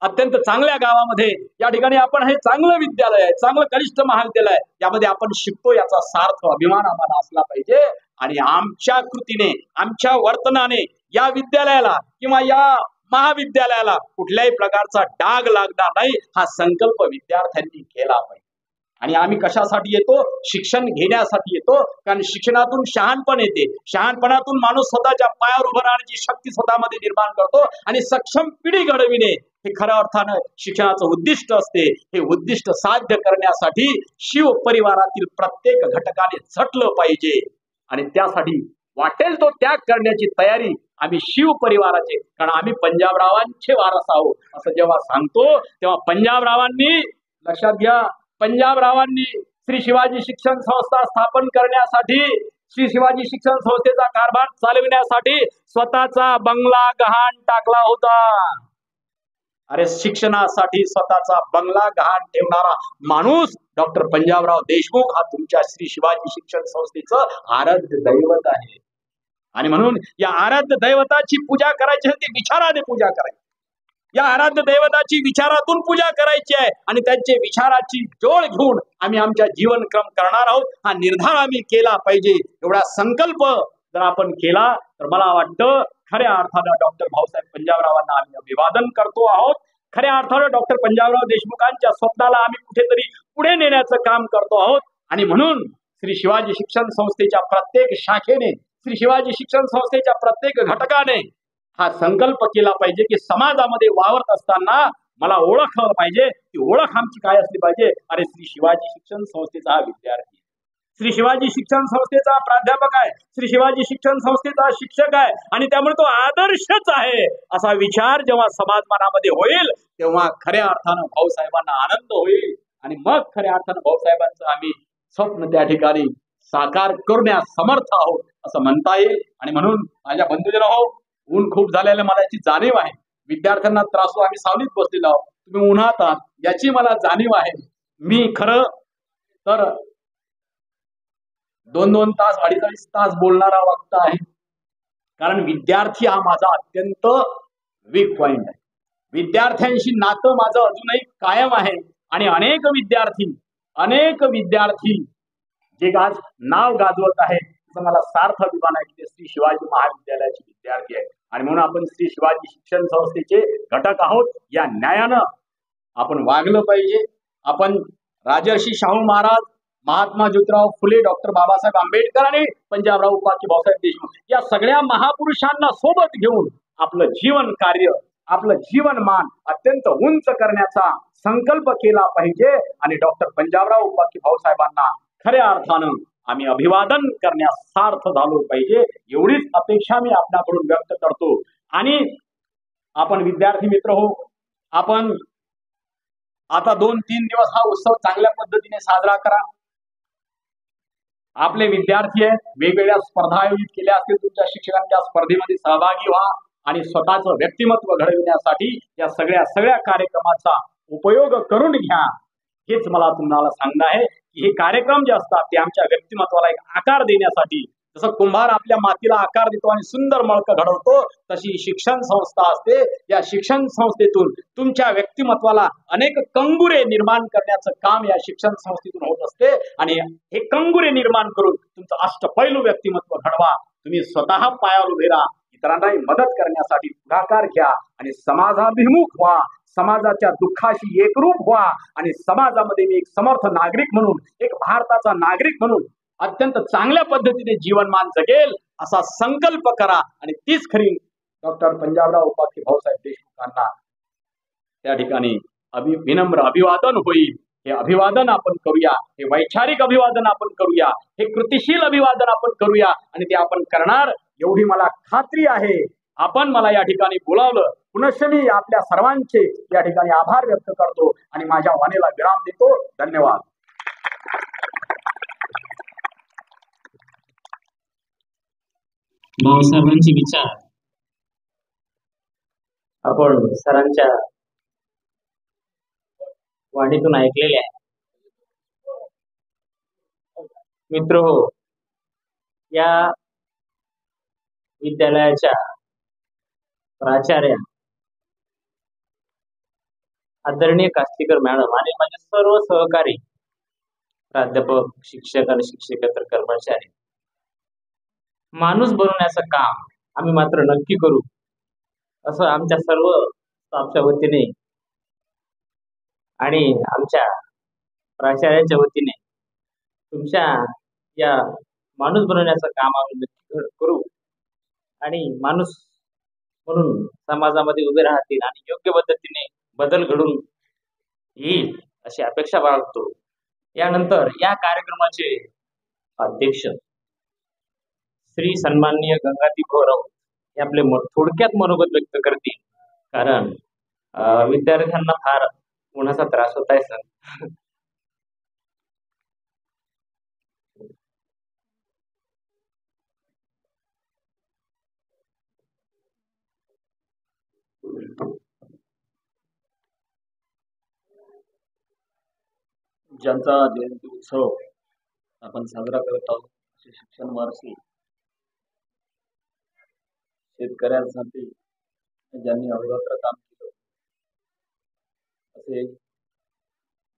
अत्यंत चांगल्या गावामध्ये या ठिकाणी आपण हे चांगलं विद्यालय आहे, चांगलं कनिष्ठ महाविद्यालय आहे, यामध्ये आपण शिकतो, याचा सार्थ अभिमान आम्हाला असला पाहिजे. आणि आमच्या कृतीने, आमच्या वर्तनाने या विद्यालयाला किंवा या महाविद्यालयाला कुठल्याही प्रकारचा डाग लागणार नाही, हा संकल्प विद्यार्थ्यांनी केला पाहिजे. आणि आम्ही कशासाठी येतो? शिक्षण घेण्यासाठी येतो. कारण शिक्षणातून शहाणपण येते, शहाणपणातून माणूस स्वतःच्या पायावर उभं राहण्याची शक्ती स्वतःमध्ये निर्माण करतो. आणि सक्षम पिढी घडविणे हे खऱ्या अर्थानं शिक्षणाचं उद्दिष्ट असते. हे उद्दिष्ट साध्य करण्यासाठी शिव परिवारातील प्रत्येक घटकाने झटलं पाहिजे. आणि त्यासाठी वाटेल तो त्याग करण्याची तयारी आम्ही शिव परिवाराचे, कारण आम्ही पंजाबरावांचे वारस आहोत असं जेव्हा सांगतो तेव्हा पंजाबरावांनी, लक्षात घ्या, पंजाबरावांनी श्री शिवाजी शिक्षण संस्था स्थापन करण्यासाठी, श्री शिवाजी शिक्षण संस्थेचा कारभार चालविण्यासाठी स्वतःचा बंगला गहाण टाकला होता. अरे शिक्षणासाठी स्वतःचा बंगला गहाण ठेवणारा माणूस डॉक्टर पंजाबराव देशमुख हा तुमच्या श्री शिवाजी शिक्षण संस्थेचं आराध्य दैवत आहे. आणि म्हणून या आराध्य दैवताची पूजा करायची आहे, ती विचाराने पूजा करायची. या आराध्य दैवताची विचारातून पूजा करायची आहे आणि त्यांचे विचाराची जोड घेऊन आम्ही आमच्या जीवनक्रम करणार आहोत. हा निर्धार आम्ही केला पाहिजे. एवढा संकल्प जर आपण केला तर मला वाटतं खऱ्या अर्थानं डॉक्टर भाऊसाहेब पंजाबरावांना आम्ही अभिवादन करतो आहोत. खऱ्या अर्थानं डॉक्टर पंजाबराव देशमुखांच्या स्वप्नाला आम्ही कुठेतरी पुढे नेण्याचं काम करतो आहोत. आणि म्हणून श्री शिवाजी शिक्षण संस्थेच्या प्रत्येक शाखेने, श्री शिवाजी शिक्षण संस्थेच्या प्रत्येक घटकाने हा संकल्प केला पाहिजे की समाजामध्ये वावरत असताना मला ओळखलं पाहिजे. ती ओळख आमची काय असली पाहिजे? अरे श्री शिवाजी शिक्षण संस्थेचा हा विद्यार्थी, श्री शिवाजी शिक्षण संस्थेचा प्राध्यापक आहे, श्री शिवाजी शिक्षण संस्थेचा शिक्षक आहे आणि त्यामुळे तो आदर्शच आहे, असा विचार जेव्हा समाज मनामध्ये होईल तेव्हा खऱ्या अर्थानं भाऊसाहेबांना आनंद होईल. आणि मग खऱ्या अर्थानं भाऊसाहेबांचं आम्ही स्वप्न त्या ठिकाणी साकार करण्यास समर्थ आहोत असं म्हणता येईल. आणि म्हणून माझ्या बंधूजनो, ऊन खूप झालेलं मला याची जाणीव आहे. विद्यार्थ्यांना त्रास, आम्ही सावलीत बसलेलो आहोत, तुम्ही उन्हात आहात याची मला जाणीव आहे. मी खरं तर 2-2 तास 2.5 तास बोलणारा वक्ता आहे, कारण विद्यार्थी हा माझा अत्यंत वीक पॉइंट आहे. विद्यार्थ्यांशी नातं माझं अजूनही कायम आहे आणि अनेक विद्यार्थी जे आज नाव गाजवत आहेत, त्याचा मला सार्थ अभिमान आहे की ते श्री शिवाजी महाविद्यालयाचे विद्यार्थी आहेत. आणि म्हणून आपण श्री शिवाजी शिक्षण संस्थेचे घटक आहोत. या न्यायानं आपण वागलं पाहिजे. आपण राजर्षी शाहू महाराज, महात्मा ज्योतिराव फुले, डॉक्टर बाबासाहेब आंबेडकर आणि पंजाबराव उपाख्य भाऊसाहेब देशमुख या सगळ्या महापुरुषांना सोबत घेऊन आपलं जीवन कार्य, आपलं जीवनमान अत्यंत उंच करण्याचा संकल्प केला पाहिजे. आणि डॉक्टर पंजाबराव उपाख्य भाऊसाहेबांना खऱ्या अर्थानं आम्ही अभिवादन करण्यास सार्थ झालो पाहिजे, एवढीच अपेक्षा मी आपल्याकडून व्यक्त करतो. आणि आपण विद्यार्थी मित्र हो, आपण आता 2-3 दिवस हा उत्सव चांगल्या पद्धतीने साजरा करा. आपले विद्यार्थी आहेत, वेगवेगळ्या स्पर्धा आयोजित केल्या असतील, तुमच्या शिक्षकांच्या स्पर्धेमध्ये सहभागी व्हा आणि स्वतःचं व्यक्तिमत्व घडविण्यासाठी या सगळ्या कार्यक्रमाचा उपयोग करून घ्या. हेच मला तुम्हाला सांगणं आहे की हे कार्यक्रम जे असतात ते आमच्या व्यक्तिमत्वाला एक आकार देण्यासाठी, जसं कुंभार आपल्या मातीला आकार देतो आणि सुंदर मळकं घडवतो, तशी शिक्षण संस्था असते. या शिक्षण संस्थेतून तुमच्या व्यक्तिमत्वाला अनेक कंगुरे निर्माण करण्याचं काम या शिक्षण संस्थेतून होत असते. आणि हे कंगुरे निर्माण करून तुमचं अष्टपैलू व्यक्तिमत्व घडवा. तुम्ही स्वतः पायावर उभे राहा, इतरांनाही मदत करण्यासाठी पुढाकार घ्या आणि समाजाभिमुख व्हा. समाजाच्या दुःखाशी एकरूप व्हा आणि समाजामध्ये मी एक समर्थ नागरिक म्हणून, एक भारताचा नागरिक म्हणून अत्यंत चांगल्या पद्धतीने जीवनमान जगेल असा संकल्प करा. आणि तीच खरी डॉक्टर पंजाबराव उपाख्य भाऊसाहेब देशमुखांना त्या ठिकाणी विनम्र अभिवादन होईल. हे अभिवादन आपण करूया, हे वैचारिक अभिवादन आपण करूया, हे कृतिशील अभिवादन आपण करूया आणि ते आपण करणार एवढी मला खात्री आहे. आपण मला या ठिकाणी बोलावलं, पुनश्च मी आपल्या सर्वांचे या ठिकाणी आभार व्यक्त करतो आणि माझ्या वाणीला विराम देतो. धन्यवाद. भाऊसाहेबांचे विचार आपण सरांच्या वाणीतून ऐकलेले आहे. मित्र हो, या विद्यालयाच्या प्राचार्या आदरणीय कास्तीकर मॅडम आणि माझे सर्व सहकारी प्राध्यापक, शिक्षक आणि शिक्षकेतर कर्मचारी, माणूस बनवण्याचं काम आम्ही मात्र नक्की करू असं आमच्या सर्व स्टाफच्या वतीने आणि आमच्या प्राचार्यांच्या वतीने तुमच्या या माणूस बनवण्याचं काम आम्ही नक्की करू आणि माणूस म्हणून समाजामध्ये उभे राहतील आणि योग्य पद्धतीने बदल घडून येईल अशी अपेक्षा बाळगतो. यानंतर या कार्यक्रमाचे अध्यक्ष श्री सन्माननीय गंगादीप गौरव हे आपले थोडक्यात मनोगत व्यक्त करतील, कारण विद्यार्थ्यांना फार उन्हाचा त्रास होत आहे सर. ज्यांचा जयंती उत्सव आपण साजरा करत आहोत असे शिक्षण वारसी, शेतकऱ्यांसाठी ज्यांनी अहोरात्र काम केलं असे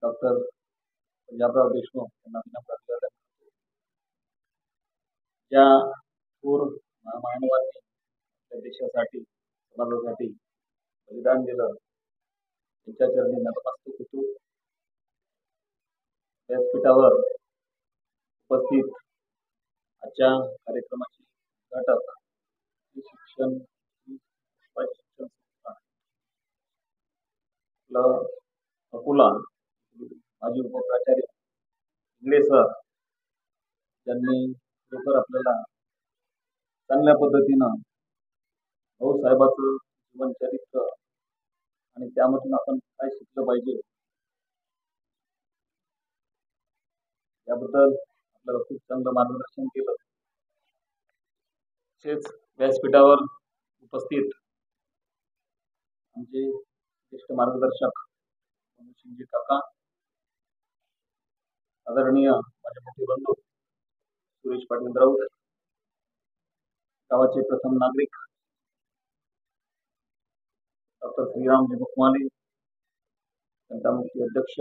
डॉक्टर पंजाबराव देशमुख यांना विनम्र अभिवादन. ज्या थोर मानवांनी आपल्या देशासाठी, समाजासाठी बलिदान दिलं, त्यांच्या चरणी नतमस्तक होतो. व्यासपीठावर उपस्थित आजच्या कार्यक्रमाची उद्घाटक शिक्षण संस्था अकोला माजी उपप्राचार्य इंगळे सर, त्यांनी खरोखर आपल्याला चांगल्या पद्धतीनं भाऊसाहेबांचं जीवन चरित्र आणि त्यामधून आपण काय शिकलं पाहिजे याबद्दल आपल्याला खूप चांगलं मार्गदर्शन केलं. तसेच व्यासपीठावर उपस्थित आमचे ज्येष्ठ मार्गदर्शक शिंदे काका, आदरणीय माझे मोठे बंधू सुरेश पाटील राऊत, गावाचे प्रथम नागरिक डॉक्टर श्रीरामजी मुखमाले, तंटामुक्ती अध्यक्ष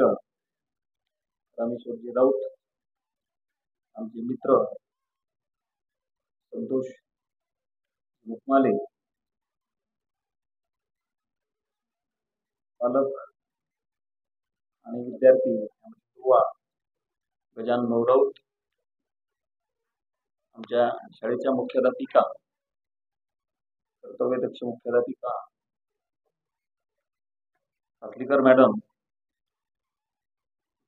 रामेश्वरजी राऊत, आमचे मित्र संतोष मुखमाले, पालक आणि विद्यार्थी युवा गजानन भाऊ राऊत, आमच्या शाळेच्या मुख्याध्यापिका, कर्तव्यदक्ष मुख्याध्यापिका हासलीकर मॅडम,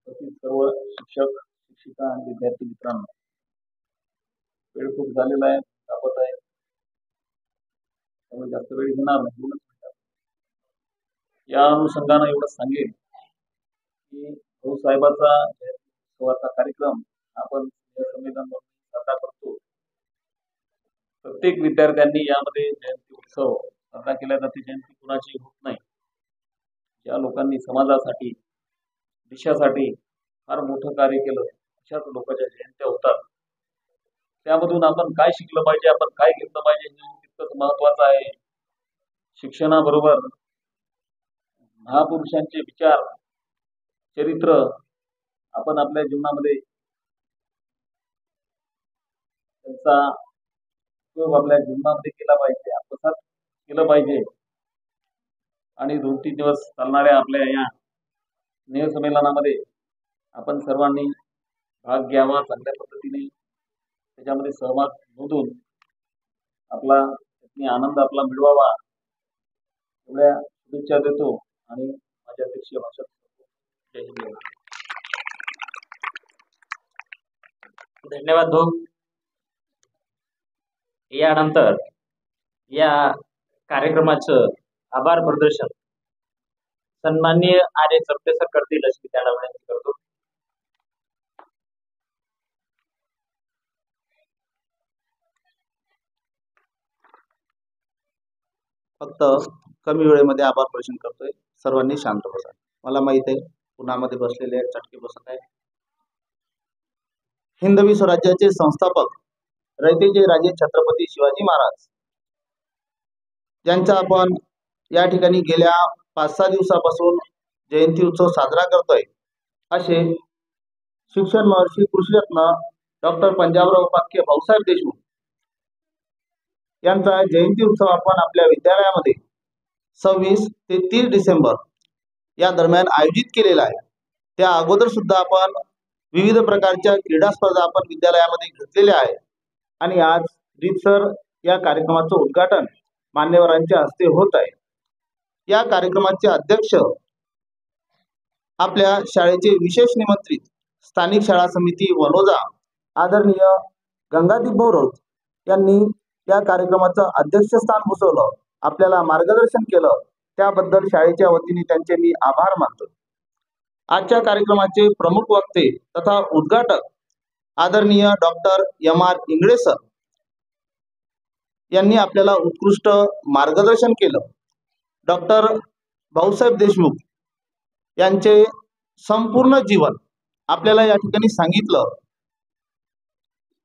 सर्व शिक्षक शिक्षिका आणि विद्यार्थी मित्रांनो, वेळ खूप झालेला आहे, तापत आहे, त्यामुळे जास्त वेळ घेणार नाही. या अनुषंगाने एवढंच सांगेल की भाऊसाहेबाचा उत्सवाचा कार्यक्रम आपण संमेलन साजरा करतो. प्रत्येक विद्यार्थ्यांनी यामध्ये जयंती उत्सव साजरा केला जाते. जयंती कुणाची होत नाही. ज्या लोकांनी समाजासाठी देशासाठी फार मोठं कार्य केलं अशाच लोकांच्या जयंत्या होतात. त्यामधून आपण काय शिकलं पाहिजे, आपण काय घेतलं पाहिजे हे तितकंच महत्वाचं आहे. शिक्षणाबरोबर महापुरुषांचे विचार चरित्र आपण आपल्या जीवनामध्ये त्यांचा उपयोग आपल्या जीवनामध्ये केला पाहिजे, आत्मसात केलं पाहिजे. आणि 2-3 दिवस चालणाऱ्या आपल्या या स्नेहसंमेलनामध्ये आपण सर्वांनी भाग घ्यावा, चांगल्या पद्धतीने त्याच्यामध्ये सहभाग नोंदवून आपला आनंद आपला मिळवावा एवढ्या शुभेच्छा देतो आणि माझ्या अध्यक्षीय भाषणात जय हिंद. धन्यवाद भाऊ. यानंतर या कार्यक्रमाचं आभार प्रदर्शन सन्माननीय आर्य चपटे सर करतील अशी त्याला विनंती करतो. फक्त कमी वेळेमध्ये आभार प्रदर्शन करतोय. सर्वांनी शांत बसा. मला माहित आहे पुण्यामध्ये बसलेले चटके बसत आहे. हिंदवी स्वराज्याचे संस्थापक रयतेचे राजे छत्रपती शिवाजी महाराज यांचा आपण या ठिकाणी गेल्या 5-6 दिवसापासून जयंती उत्सव साजरा करतोय. असे शिक्षण महर्षी कृषीरत्न डॉक्टर पंजाबराव उपाख्य भाऊसाहेब देशमुख यांचा जयंती उत्सव आपण आपल्या विद्यालयामध्ये 26 ते 30 डिसेंबर या दरम्यान आयोजित केलेला आहे. त्या अगोदर सुद्धा आपण विविध प्रकारच्या क्रीडा स्पर्धा आपण विद्यालयामध्ये घेतलेल्या आहे आणि आज रीतसर या कार्यक्रमाचं उद्घाटन मान्यवरांच्या हस्ते होत आहे. या कार्यक्रमाचे अध्यक्ष आपल्या शाळेचे विशेष निमंत्रित स्थानिक शाळा समिती वनोजा आदरणीय गंगादीप भाऊ राऊत यांनी या कार्यक्रमाचं अध्यक्षस्थान भूषवलं, आपल्याला मार्गदर्शन केलं. त्याबद्दल शाळेच्या वतीने त्यांचे मी आभार मानतो. आजच्या कार्यक्रमाचे प्रमुख वक्ते तथा उद्घाटक आदरणीय डॉक्टर M.R. इंगळे सर यांनी आपल्याला उत्कृष्ट मार्गदर्शन केलं. डॉक्टर भाऊसाहेब देशमुख यांचे संपूर्ण जीवन आपल्याला या ठिकाणी सांगितलं.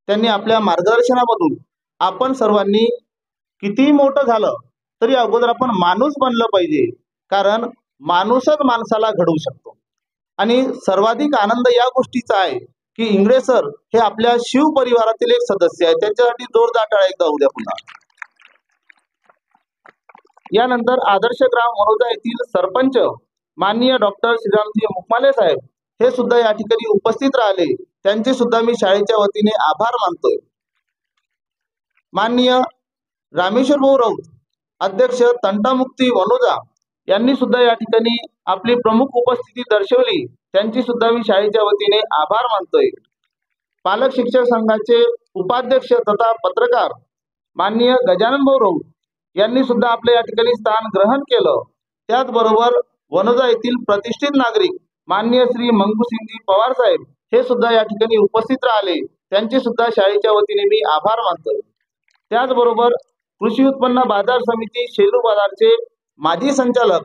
त्यांनी आपल्या मार्गदर्शनामधून आपण सर्वांनी कितीही मोठं झालं तरी अगोदर आपण माणूस बनलं पाहिजे, कारण माणूसच माणसाला घडवू शकतो. आणि सर्वाधिक आनंद या गोष्टीचा आहे की इंगळे सर हे आपल्या शिव परिवारातील एक सदस्य आहेत. त्यांच्यासाठी जोरदार टाळ्या एकदा उद्या पुन्हा. यानंतर आदर्श ग्राम वनोजा येथील सरपंच माननीय डॉक्टर श्रीरामजी मुखमाले साहेब हे सुद्धा या ठिकाणी उपस्थित राहिले. त्यांचे सुद्धा मी शाळेच्या वतीने आभार मानतोय. माननीय रामेश्वर भाऊ राऊत अध्यक्ष तंटामुक्ती वनोजा यांनी सुद्धा या ठिकाणी आपली प्रमुख उपस्थिती दर्शवली. त्यांची सुद्धा मी शाळेच्या वतीने आभार मानतोय. पालक शिक्षक संघाचे उपाध्यक्ष तथा पत्रकार माननीय गजानन भाऊ राऊत यांनी सुद्धा आपल्या या ठिकाणी स्थान ग्रहण केलं. त्याचबरोबर वनोजा येथील प्रतिष्ठित नागरिक माननीय श्री मंगूसिंगजी पवार साहेब हे सुद्धा या ठिकाणी उपस्थित राहिले. त्यांचे सुद्धा शाळेच्या वतीने मी आभार मानतोय. त्याचबरोबर कृषी उत्पन्न बाजार समिती शेलू बाजारचे माजी संचालक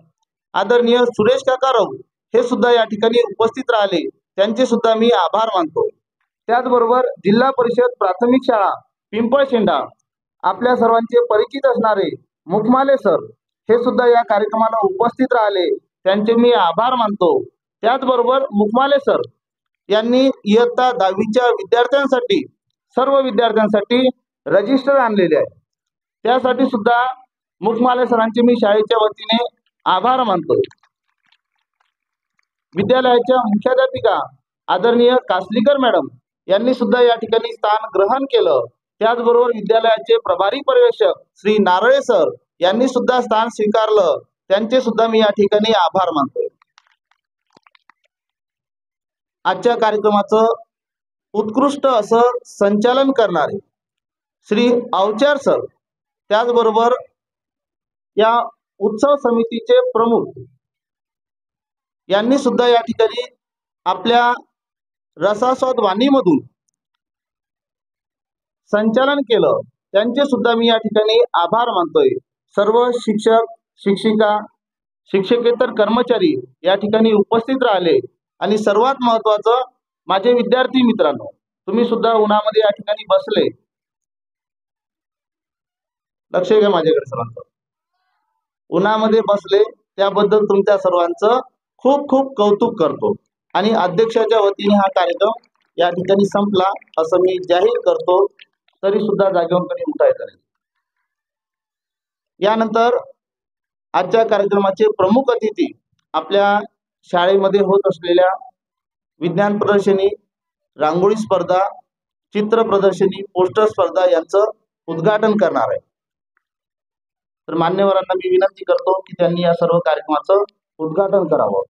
आदरणीय सुरेश काका राऊत हे सुद्धा या ठिकाणी उपस्थित राहिले. त्यांचे सुद्धा मी आभार मानतो. त्याचबरोबर जिल्हा परिषद प्राथमिक शाळा पिंपळशेंडा आपल्या सर्वांचे परिचित असणारे मुखमाले सर हे सुद्धा या कार्यक्रमाला उपस्थित राहिले, त्यांचे मी आभार मानतो. त्याचबरोबर मुखमाले सर यांनी इयत्ता 10वीच्या विद्यार्थ्यांसाठी सर्व विद्यार्थ्यांसाठी रजिस्टर आणलेले आहे, त्यासाठी सुद्धा मुखमाले सरांचे मी शाळेच्या वतीने आभार मानतो. विद्यालयाच्या मुख्याध्यापिका आदरणीय कासलीकर मॅडम यांनी सुद्धा या ठिकाणी स्थान ग्रहण केलं. त्याचबरोबर विद्यालयाचे प्रभारी पर्यवेक्षक श्री नारळे सर यांनी सुद्धा स्थान स्वीकारलं, त्यांचे सुद्धा मी या ठिकाणी आभार मानतो. आजच्या कार्यक्रमाचं उत्कृष्ट असं संचालन करणारे श्री अवचार सर, त्याचबरोबर या उत्सव समितीचे प्रमुख यांनी सुद्धा या ठिकाणी आपल्या रसास्वाद वाणीमधून संचालन केलं, त्यांचे सुद्धा मी या ठिकाणी आभार मानतोय. सर्व शिक्षक शिक्षिका शिक्षकेतर कर्मचारी या ठिकाणी उपस्थित राहिले आणि सर्वात महत्त्वाचं माझे विद्यार्थी मित्रांनो, तुम्ही सुद्धा उन्हामध्ये या ठिकाणी बसले. लक्ष घ्या माझ्याकडे सर्वांचं. उन्हामध्ये बसले त्याबद्दल तुमच्या सर्वांचं खूप खूप कौतुक करतो आणि अध्यक्षाच्या वतीने हा कार्यक्रम या ठिकाणी संपला असं मी जाहीर करतो. तरी सुद्धा जागेवरून कधी उठायचं नाही. यानंतर आजच्या कार्यक्रमाचे प्रमुख अतिथी आपल्या शाळेमध्ये होत असलेल्या विज्ञान प्रदर्शनी, रांगोळी स्पर्धा, चित्र प्रदर्शनी, पोस्टर स्पर्धा यांचं उद्घाटन करणार आहे. तर मान्यवरांना मी विनंती करतो की त्यांनी या सर्व कार्यक्रमाचं उद्घाटन करावं.